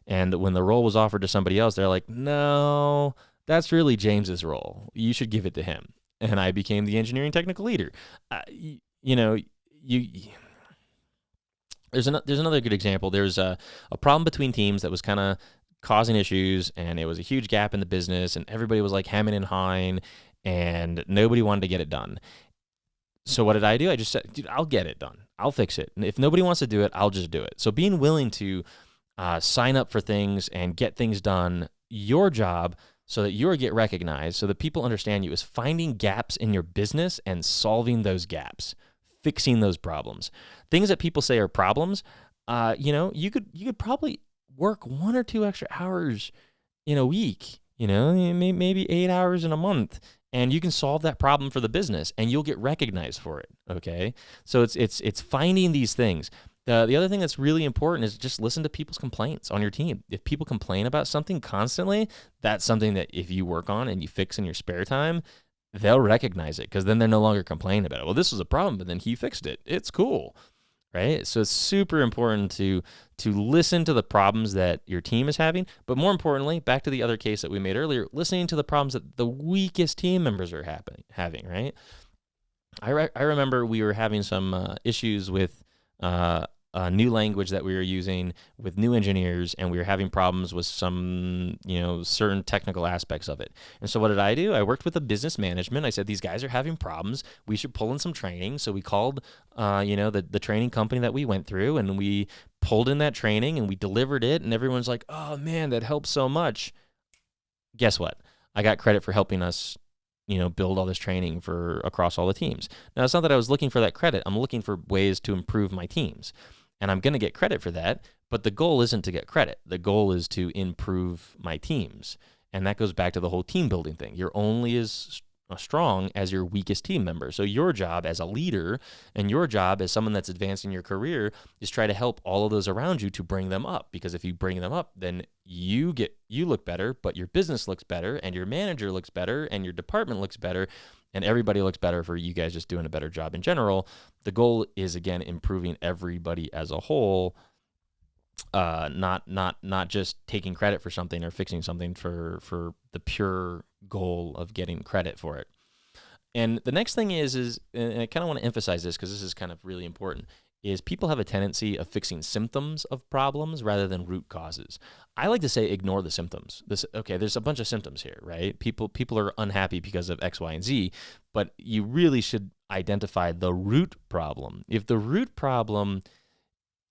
And when the role was offered to somebody else, they're like, no, that's really James's role. You should give it to him. And I became the engineering technical leader. There's another good example. There's a problem between teams that was kind of causing issues, and it was a huge gap in the business, and everybody was like hemming and hawing, and nobody wanted to get it done. So what did I do? I just said, dude, I'll get it done. I'll fix it. And if nobody wants to do it, I'll just do it. So being willing to sign up for things and get things done, your job, so that you get recognized, so that people understand you, is finding gaps in your business and solving those gaps, fixing those problems. Things that people say are problems, you could probably work 1 or 2 extra hours in a week, maybe 8 hours in a month, and you can solve that problem for the business, and you'll get recognized for it. Okay, so it's finding these things. The other thing that's really important is just listen to people's complaints on your team. If people complain about something constantly, that's something that if you work on and you fix in your spare time, they'll recognize it, because then they're no longer complaining about it. Well, this was a problem, but then he fixed it. It's cool, right? So it's super important to listen to the problems that your team is having, but more importantly, back to the other case that we made earlier, listening to the problems that the weakest team members are having, right? I remember we were having some issues with a new language that we were using with new engineers, and we were having problems with some, certain technical aspects of it. And so what did I do? I worked with the business management. I said, these guys are having problems. We should pull in some training. So we called, the training company that we went through, and we pulled in that training and we delivered it. And everyone's like, oh man, that helps so much. Guess what? I got credit for helping us build all this training for across all the teams. Now, it's not that I was looking for that credit. I'm looking for ways to improve my teams. And I'm going to get credit for that, but the goal isn't to get credit. The goal is to improve my teams. And that goes back to the whole team building thing. You're only as strong as your weakest team member. So your job as a leader and your job as someone that's advancing your career is try to help all of those around you to bring them up. Because if you bring them up, then you look better, but your business looks better, and your manager looks better, and your department looks better, and everybody looks better for you guys just doing a better job in general. The goal is, again, improving everybody as a whole, not just taking credit for something or fixing something for the pure goal of getting credit for it. And the next thing is and I kind of want to emphasize this because this is kind of really important, is people have a tendency of fixing symptoms of problems rather than root causes. I like to say ignore the symptoms. There's a bunch of symptoms here, right? People are unhappy because of X, Y, and Z, but you really should identify the root problem. If the root problem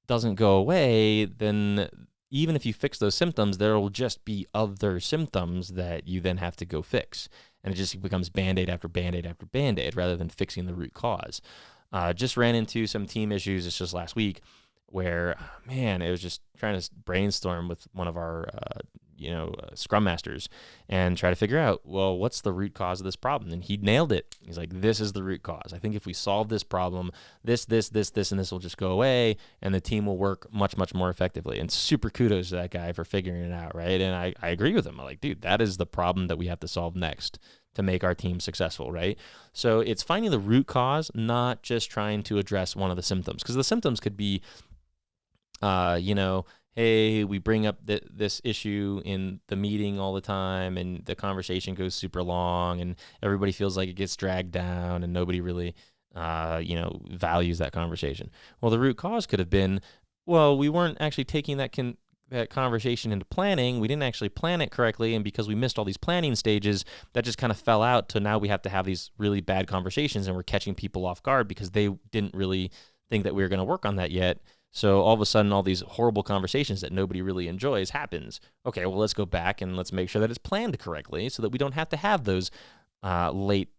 doesn't go away, then even if you fix those symptoms, there will just be other symptoms that you then have to go fix. And it just becomes Band-Aid after Band-Aid after Band-Aid rather than fixing the root cause. Just ran into some team issues just last week where, man, it was just trying to brainstorm with one of our, Scrum Masters and try to figure out, well, what's the root cause of this problem? And he nailed it. He's like, this is the root cause. I think if we solve this problem, this, and this will just go away, and the team will work much, much more effectively. And super kudos to that guy for figuring it out, right? And I agree with him. I'm like, dude, that is the problem that we have to solve next to make our team successful, right? So it's finding the root cause, not just trying to address one of the symptoms. Because the symptoms could be, hey, we bring up this issue in the meeting all the time, and the conversation goes super long, and everybody feels like it gets dragged down, and nobody really, values that conversation. Well, the root cause could have been, well, we weren't actually taking that conversation into planning. We didn't actually plan it correctly, and because we missed all these planning stages, that just kind of fell out to now we have to have these really bad conversations, and we're catching people off guard because they didn't really think that we were going to work on that yet. So all of a sudden, all these horrible conversations that nobody really enjoys happens. Okay, well, let's go back and let's make sure that it's planned correctly so that we don't have to have those late,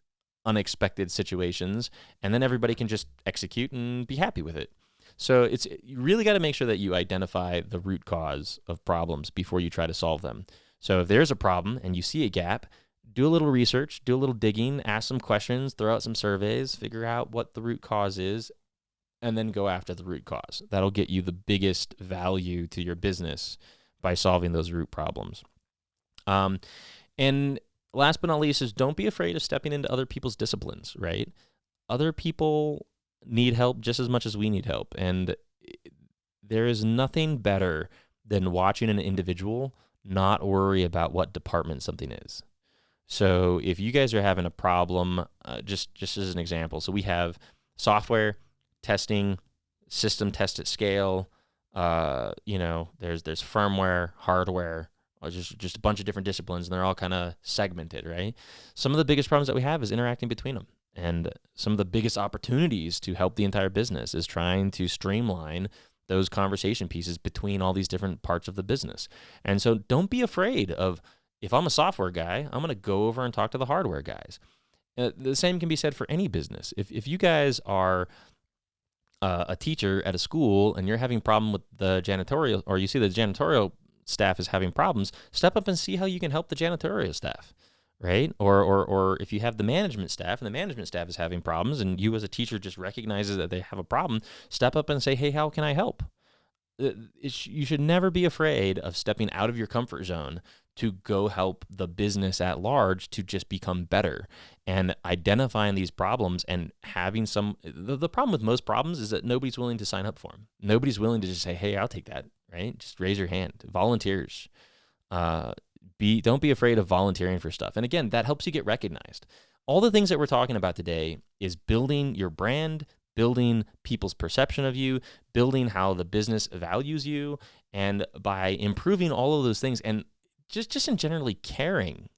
unexpected situations, and then everybody can just execute and be happy with it. So you really got to make sure that you identify the root cause of problems before you try to solve them. So if there's a problem and you see a gap, do a little research, do a little digging, ask some questions, throw out some surveys, figure out what the root cause is, and then go after the root cause. That'll get you the biggest value to your business by solving those root problems. And last but not least is don't be afraid of stepping into other people's disciplines, right? Other people need help just as much as we need help. And there is nothing better than watching an individual not worry about what department something is. So if you guys are having a problem, just as an example, so we have software, testing, system test at scale, there's firmware, hardware, or just a bunch of different disciplines, and they're all kind of segmented, right? Some of the biggest problems that we have is interacting between them. And some of the biggest opportunities to help the entire business is trying to streamline those conversation pieces between all these different parts of the business. And so don't be afraid of, if I'm a software guy, I'm going to go over and talk to the hardware guys. The same can be said for any business. If you guys are a teacher at a school and you're having a problem with the janitorial, or you see the janitorial staff is having problems, step up and see how you can help the janitorial staff, right? Or if you have the management staff and the management staff is having problems and you as a teacher just recognizes that they have a problem, step up and say, hey, how can I help? You should never be afraid of stepping out of your comfort zone to go help the business at large to just become better, and identifying these problems and having the problem with most problems is that nobody's willing to sign up for them. Nobody's willing to just say, hey, I'll take that, right? Just raise your hand. Volunteers. Don't be afraid of volunteering for stuff. And again, that helps you get recognized. All the things that we're talking about today is building your brand, building people's perception of you, building how the business values you, and by improving all of those things and just in generally caring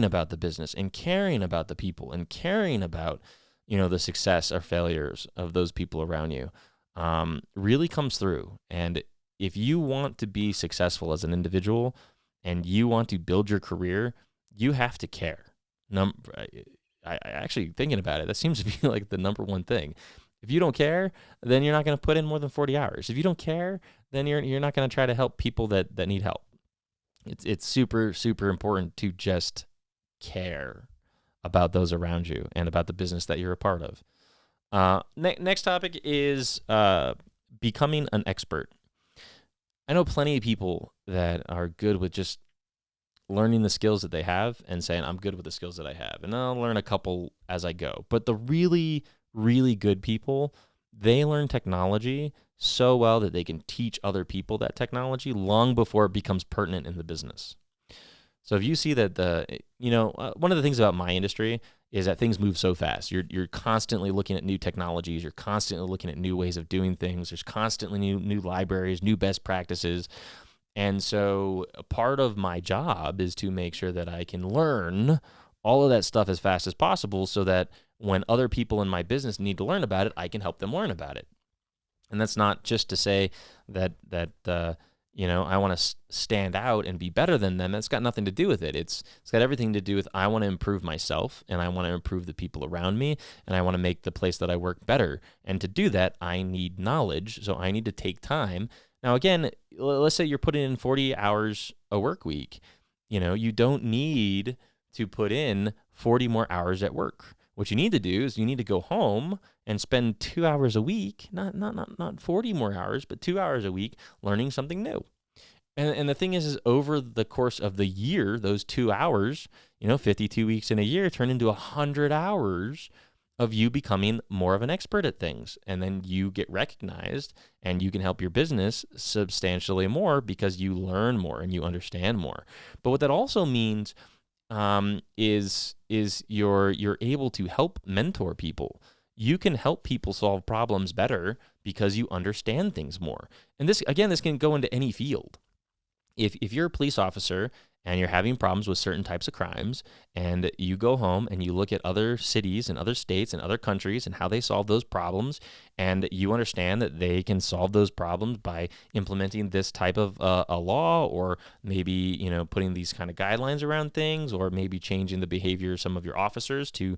about the business and caring about the people and caring about, the success or failures of those people around you, really comes through. And if you want to be successful as an individual and you want to build your career, you have to care. I actually thinking about it, that seems to be like the number one thing. If you don't care, then you're not going to put in more than 40 hours. If you don't care, then you're not going to try to help people that need help. It's super, super important to just care about those around you and about the business that you're a part of. Next topic is becoming an expert. I know plenty of people that are good with just learning the skills that they have and saying, I'm good with the skills that I have, and I'll learn a couple as I go. But the really, really good people, they learn technology so well that they can teach other people that technology long before it becomes pertinent in the business. So if you see that one of the things about my industry is that things move so fast. You're constantly looking at new technologies. You're constantly looking at new ways of doing things. There's constantly new libraries, new best practices. And so a part of my job is to make sure that I can learn all of that stuff as fast as possible so that when other people in my business need to learn about it, I can help them learn about it. And that's not just to say that I want to stand out and be better than them. That's got nothing to do with it. It's got everything to do with I want to improve myself, and I want to improve the people around me, and I want to make the place that I work better. And to do that, I need knowledge, so I need to take time. Now, again, let's say you're putting in 40 hours a work week. You don't need to put in 40 more hours at work. What you need to do is you need to go home and spend 2 hours a week, not 40 more hours, but 2 hours a week learning something new. And the thing is over the course of the year, those 2 hours, 52 weeks in a year turn into 100 hours of you becoming more of an expert at things. And then you get recognized and you can help your business substantially more because you learn more and you understand more. But what that also means is you're able to help mentor people. You can help people solve problems better because you understand things more. And this can go into any field. If you're a police officer and you're having problems with certain types of crimes, and you go home and you look at other cities and other states and other countries and how they solve those problems, and you understand that they can solve those problems by implementing this type of a law, or maybe putting these kind of guidelines around things, or maybe changing the behavior of some of your officers to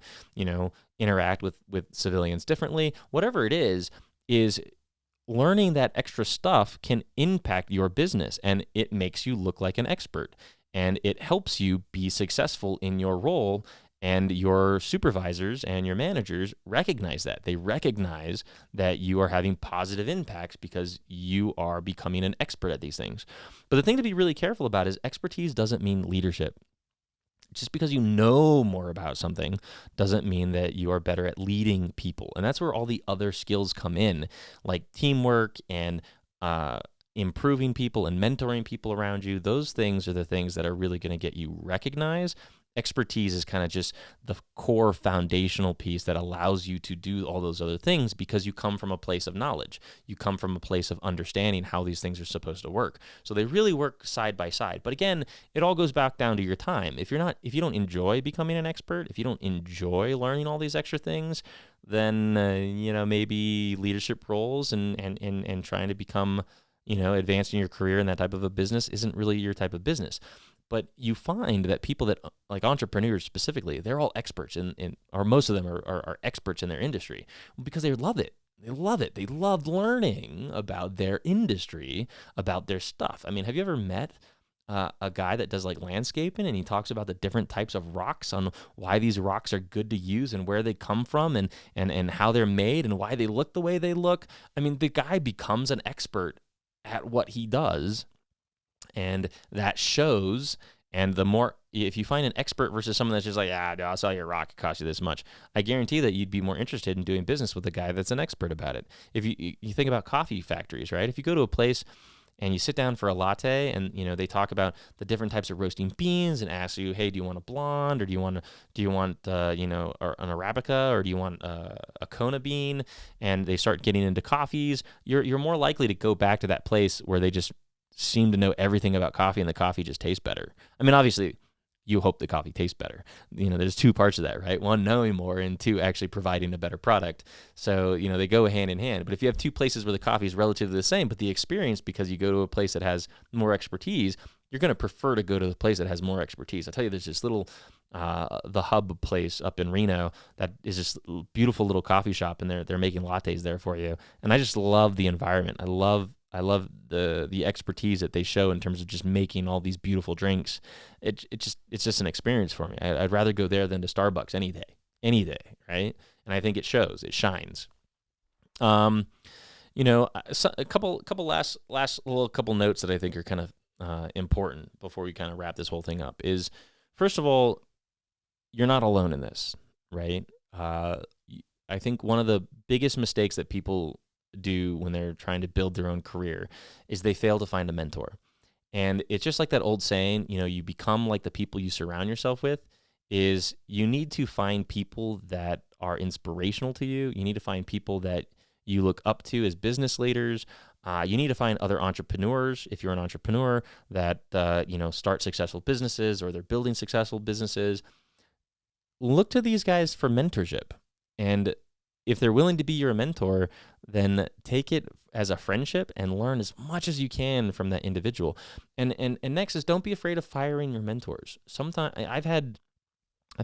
interact with civilians differently. Whatever it is learning that extra stuff can impact your business, and it makes you look like an expert. And it helps you be successful in your role, and your supervisors and your managers recognize that. They recognize that you are having positive impacts because you are becoming an expert at these things. But the thing to be really careful about is expertise doesn't mean leadership. Just because you know more about something doesn't mean that you are better at leading people. And that's where all the other skills come in, like teamwork and improving people and mentoring people around you. Those things are the things that are really going to get you recognized. Expertise is kind of just the core foundational piece that allows you to do all those other things because you come from a place of knowledge. You come from a place of understanding how these things are supposed to work. So they really work side by side. But again, it all goes back down to your time. If you don't enjoy becoming an expert, if you don't enjoy learning all these extra things, then maybe leadership roles and trying to become advancing your career in that type of a business isn't really your type of business. But you find that people that, like entrepreneurs specifically, they're all experts or most of them are experts in their industry because they love it. They love it. They love learning about their industry, about their stuff. I mean, have you ever met a guy that does like landscaping, and he talks about the different types of rocks, on why these rocks are good to use and where they come from and how they're made and why they look the way they look? I mean, the guy becomes an expert at what he does. And that shows. And the more, if you find an expert versus someone that's just like, I'll sell your rock, it costs you this much, I guarantee that you'd be more interested in doing business with a guy that's an expert about it. If you think about coffee factories, right? If you go to a place and you sit down for a latte, and they talk about the different types of roasting beans and ask you, hey, do you want a blonde, or do you want or an Arabica, or do you want a Kona bean? And they start getting into coffees. You're more likely to go back to that place where they just seem to know everything about coffee and the coffee just tastes better. I mean, obviously, you hope the coffee tastes better. There's two parts of that, right? One, knowing more, and two, actually providing a better product. So, they go hand in hand. But if you have two places where the coffee is relatively the same, but the experience, because you go to a place that has more expertise, you're going to prefer to go to the place that has more expertise. I tell you, there's this little the Hub place up in Reno that is this beautiful little coffee shop, and they're making lattes there for you. And I just love the environment. I love the expertise that they show in terms of just making all these beautiful drinks. It's just an experience for me. I'd rather go there than to Starbucks any day, right? And I think it shows, it shines. A couple last little couple notes that I think are kind of important before we kind of wrap this whole thing up is, first of all, you're not alone in this, right? I think one of the biggest mistakes that people do when they're trying to build their own career is they fail to find a mentor. And it's just like that old saying, you become like the people you surround yourself with. Is you need to find people that are inspirational to you. You need to find people that you look up to as business leaders. You need to find other entrepreneurs, if you're an entrepreneur, that start successful businesses or they're building successful businesses. Look to these guys for mentorship. And if they're willing to be your mentor, then take it as a friendship and learn as much as you can from that individual. And next is, don't be afraid of firing your mentors. Sometimes I've had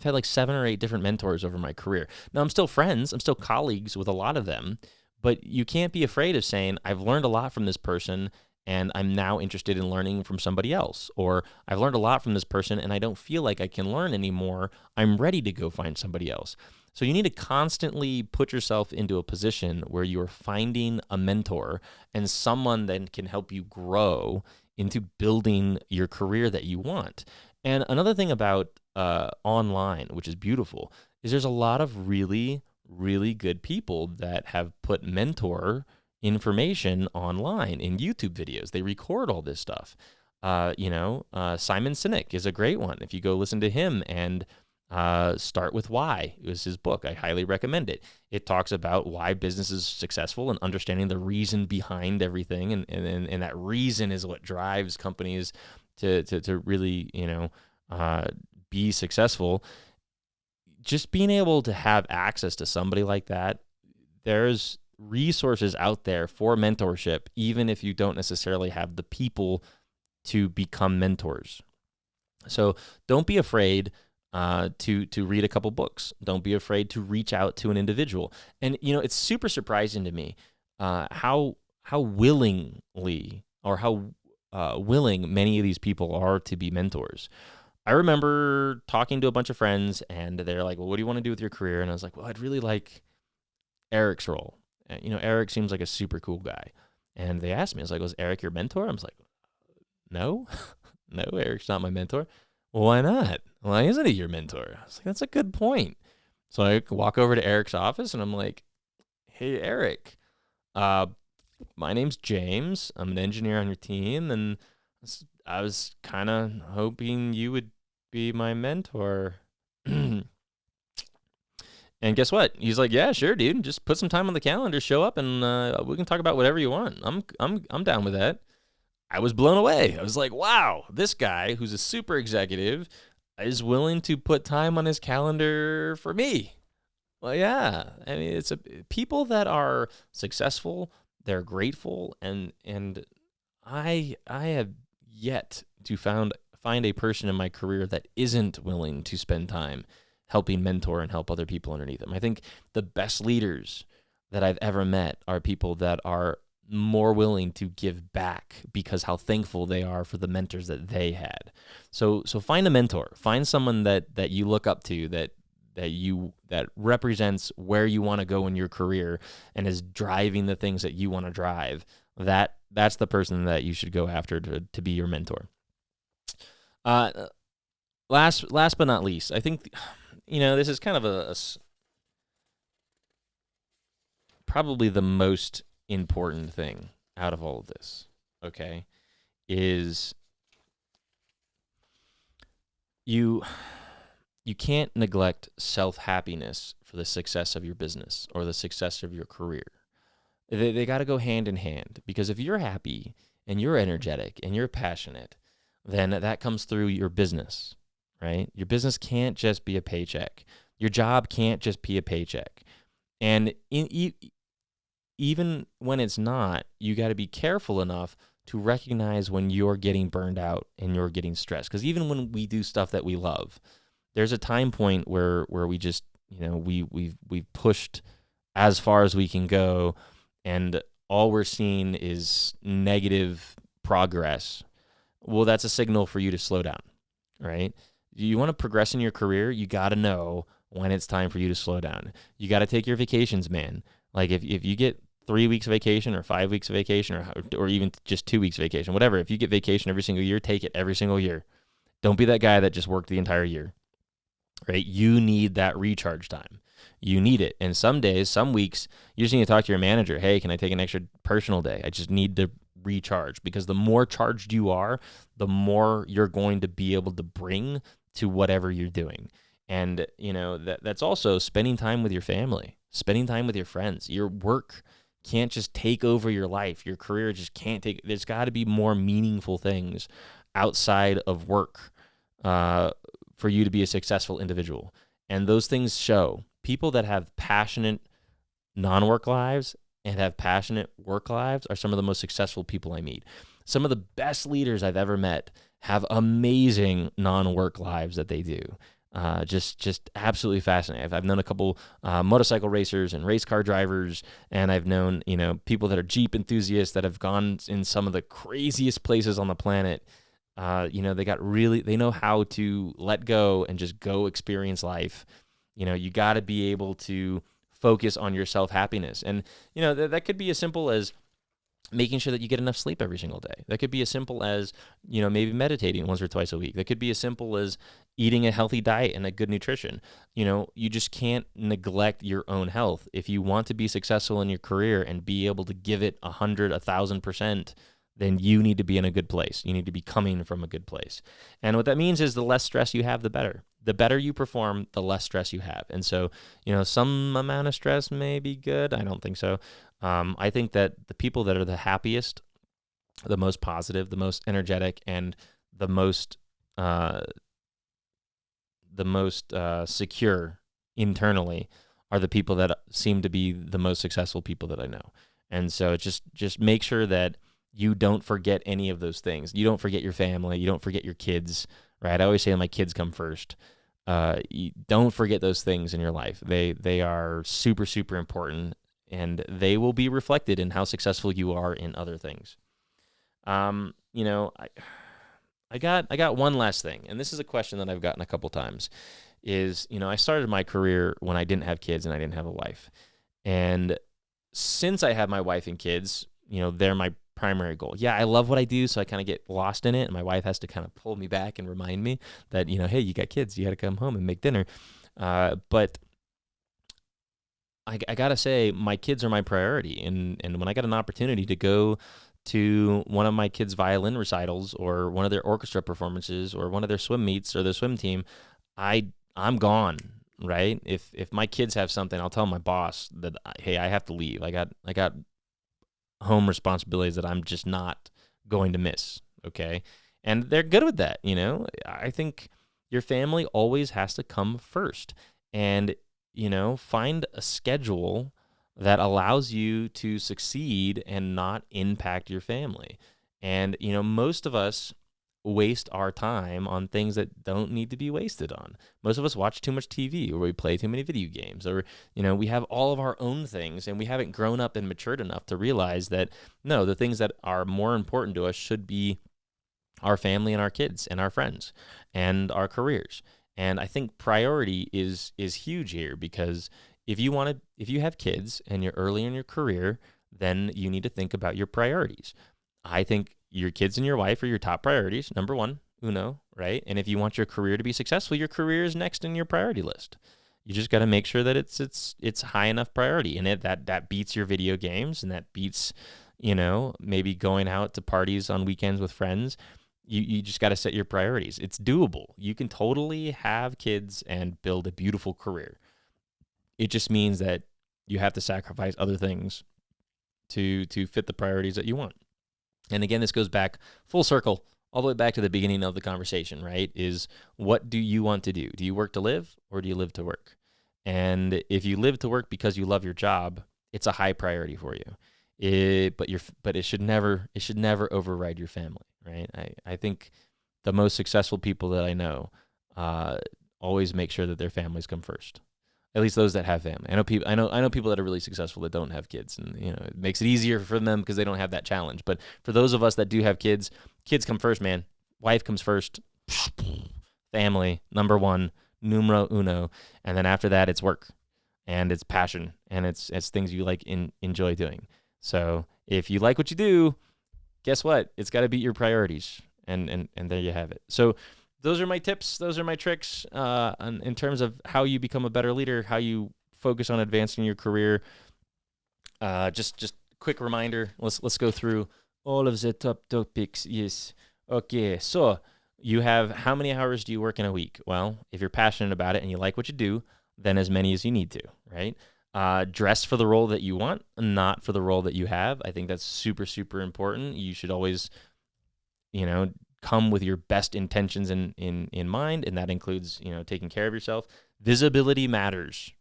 like 7 or 8 different mentors over my career. Now, I'm still friends. I'm still colleagues with a lot of them. But you can't be afraid of saying, I've learned a lot from this person, and I'm now interested in learning from somebody else. Or I've learned a lot from this person, and I don't feel like I can learn anymore. I'm ready to go find somebody else. So you need to constantly put yourself into a position where you're finding a mentor and someone that can help you grow into building your career that you want. And another thing about online, which is beautiful, is there's a lot of really good people that have put mentor information online in YouTube videos. They record all this stuff. Simon Sinek is a great one. If you go listen to him and Start With Why, it was his book. I highly recommend it. It talks about why business is successful and understanding the reason behind everything. And that reason is what drives companies to really, be successful. Just being able to have access to somebody like that, there's resources out there for mentorship, even if you don't necessarily have the people to become mentors. So don't be afraid to read a couple books. Don't be afraid to reach out to an individual. And it's super surprising to me how willingly or how willing many of these people are to be mentors. I remember talking to a bunch of friends, and they're like, well, what do you want to do with your career? And I was like, well, I'd really like Eric's role. Eric seems like a super cool guy. And they asked me, I was like, was Eric your mentor? I was like, no, no, Eric's not my mentor. Well, why not? Why isn't he your mentor? I was like, that's a good point. So I walk over to Eric's office, and I'm like, hey, Eric, my name's James. I'm an engineer on your team, and I was kind of hoping you would be my mentor. And guess what? He's like, yeah, sure, dude. Just put some time on the calendar, show up, and we can talk about whatever you want. I'm down with that. I was blown away. I was like, wow, this guy who's a super executive is willing to put time on his calendar for me. Well, yeah. I mean, it's people that are successful, they're grateful, and I have yet to find a person in my career that isn't willing to spend time helping mentor and help other people underneath them. I think the best leaders that I've ever met are people that are more willing to give back because how thankful they are for the mentors that they had. So find a mentor, find someone that you look up to, that represents where you want to go in your career and is driving the things that you want to drive. That's the person that you should go after to be your mentor. Last but not least, I think, this is kind of probably the most important thing out of all of this, okay, is you can't neglect self-happiness for the success of your business or the success of your career. They got to go hand in hand, because if you're happy and you're energetic and you're passionate, then that comes through your business, right? Your business can't just be a paycheck. Your job can't just be a paycheck. And even when it's not, you got to be careful enough to recognize when you're getting burned out and you're getting stressed. Because even when we do stuff that we love, there's a time point where we just, we've pushed as far as we can go, and all we're seeing is negative progress. Well, that's a signal for you to slow down, right? You want to progress in your career, you got to know when it's time for you to slow down. You got to take your vacations, man. Like if you get 3 weeks of vacation or 5 weeks of vacation or even just 2 weeks of vacation, whatever, if you get vacation every single year, take it every single year. Don't be that guy that just worked the entire year, right? You need that recharge time. You need it. And some days, some weeks, you just need to talk to your manager. Hey, can I take an extra personal day? I just need to recharge, because the more charged you are, the more you're going to be able to bring to whatever you're doing. And, that's also spending time with your family, spending time with your friends. Your work can't just take over your life. Your career just can't take. There's got to be more meaningful things outside of work for you to be a successful individual. And those things show. People that have passionate non-work lives and have passionate work lives are some of the most successful people I meet. Some of the best leaders I've ever met have amazing non-work lives that they do. Just absolutely fascinating. I've known a couple motorcycle racers and race car drivers, and I've known people that are Jeep enthusiasts that have gone in some of the craziest places on the planet. They know how to let go and just go experience life. You got to be able to focus on your self-happiness. And, that could be as simple as making sure that you get enough sleep every single day. That could be as simple as, maybe meditating once or twice a week. That could be as simple as eating a healthy diet and a good nutrition. You just can't neglect your own health. If you want to be successful in your career and be able to give it 100, 1,000%, then you need to be in a good place. You need to be coming from a good place. And what that means is the less stress you have, the better. The better you perform, the less stress you have. And so, some amount of stress may be good. I don't think so. I think that the people that are the happiest, the most positive, the most energetic, and the most secure internally are the people that seem to be the most successful people that I know. And so just make sure that you don't forget any of those things. You don't forget your family. You don't forget your kids, right? I always say my kids come first. You don't forget those things in your life. They are super, super important, and they will be reflected in how successful you are in other things. I got one last thing, and this is a question that I've gotten a couple times. Is, I started my career when I didn't have kids and I didn't have a wife, and since I have my wife and kids, they're my primary goal. Yeah, I love what I do, so I kind of get lost in it, and my wife has to kind of pull me back and remind me that, hey, you got kids, you got to come home and make dinner. But I gotta say, my kids are my priority, and when I got an opportunity to go to one of my kids' violin recitals or one of their orchestra performances or one of their swim meets or their swim team, I'm gone. Right? If my kids have something, I'll tell my boss that, hey, I have to leave. I got home responsibilities that I'm just not going to miss, okay? And they're good with that, I think your family always has to come first. And, find a schedule that allows you to succeed and not impact your family. And, most of us waste our time on things that don't need to be wasted on. Most of us watch too much TV, or we play too many video games, or, we have all of our own things, and we haven't grown up and matured enough to realize that, no, the things that are more important to us should be our family and our kids and our friends and our careers. And I think priority is huge here, because if you have kids and you're early in your career, then you need to think about your priorities. I think your kids and your wife are your top priorities, number one, uno, right? And if you want your career to be successful, your career is next in your priority list. You just got to make sure that it's high enough priority, and that beats your video games, and that beats, maybe going out to parties on weekends with friends. You just got to set your priorities. It's doable. You can totally have kids and build a beautiful career. It just means that you have to sacrifice other things to fit the priorities that you want. And again, this goes back full circle, all the way back to the beginning of the conversation, right? Is what do you want to do? Do you work to live, or do you live to work? And if you live to work because you love your job, it's a high priority for you. But it should never override your family, right? I think the most successful people that I know always make sure that their families come first. At least those that have family. I know people that are really successful that don't have kids, and it makes it easier for them because they don't have that challenge. But for those of us that do have kids, kids come first, man. Wife comes first. Family, number one, numero uno, and then after that, it's work, and it's passion, and it's things you like enjoy doing. So if you like what you do, guess what? It's got to be your priorities, and there you have it. So those are my tips. Those are my tricks in terms of how you become a better leader, how you focus on advancing your career. Just quick reminder. Let's go through all of the top topics. Yes. Okay. So you have, how many hours do you work in a week? Well, if you're passionate about it and you like what you do, then as many as you need to, right? Dress for the role that you want, not for the role that you have. I think that's super, super important. You should always, come with your best intentions in mind, and that includes, taking care of yourself. Visibility matters.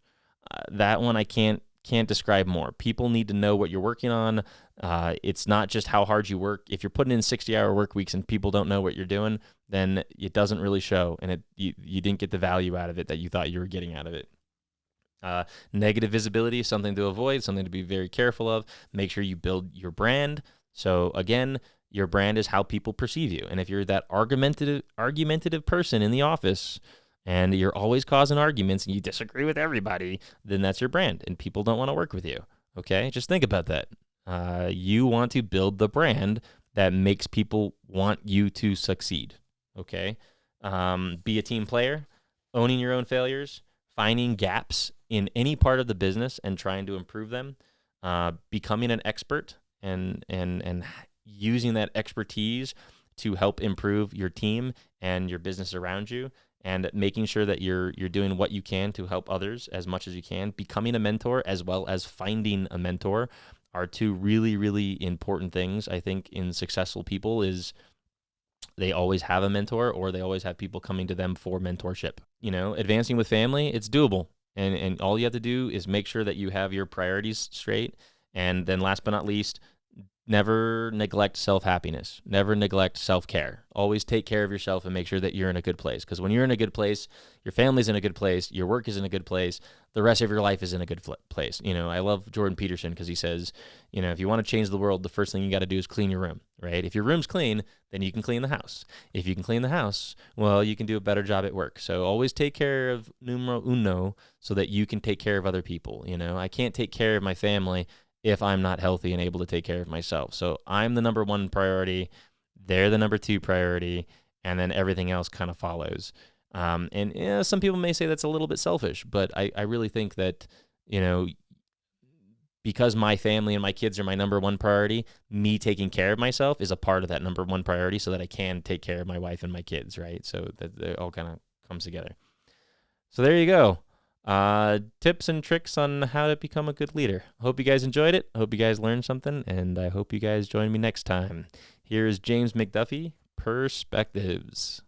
That one I can't describe more. People need to know what you're working on. It's not just how hard you work. If you're putting in 60-hour work weeks and people don't know what you're doing, then it doesn't really show, and you didn't get the value out of it that you thought you were getting out of it. Negative visibility is something to avoid, something to be very careful of. Make sure you build your brand. So again, your brand is how people perceive you. And if you're that argumentative person in the office and you're always causing arguments and you disagree with everybody, then that's your brand and people don't want to work with you. Okay? Just think about that. You want to build the brand that makes people want you to succeed. Okay? Be a team player, owning your own failures, finding gaps in any part of the business and trying to improve them, becoming an expert and using that expertise to help improve your team and your business around you, and making sure that you're doing what you can to help others as much as you can. Becoming a mentor as well as finding a mentor are two really, really important things, I think, in successful people. Is they always have a mentor, or they always have people coming to them for mentorship. Advancing with family, it's doable. And all you have to do is make sure that you have your priorities straight. And then last but not least, never neglect self-happiness. Never neglect self-care. Always take care of yourself and make sure that you're in a good place. Because when you're in a good place, your family's in a good place, your work is in a good place, the rest of your life is in a good place. I love Jordan Peterson because he says, if you want to change the world, the first thing you got to do is clean your room, right? If your room's clean, then you can clean the house. If you can clean the house, well, you can do a better job at work. So always take care of numero uno so that you can take care of other people. I can't take care of my family if I'm not healthy and able to take care of myself. So I'm the number one priority, they're the number two priority, and then everything else kind of follows. And some people may say that's a little bit selfish, but I really think that, because my family and my kids are my number one priority, me taking care of myself is a part of that number one priority so that I can take care of my wife and my kids, right? So that it all kind of comes together. So there you go. Tips and tricks on how to become a good leader. I hope you guys enjoyed it. I hope you guys learned something, and I hope you guys join me next time. Here is James McDuffie, Perspectives.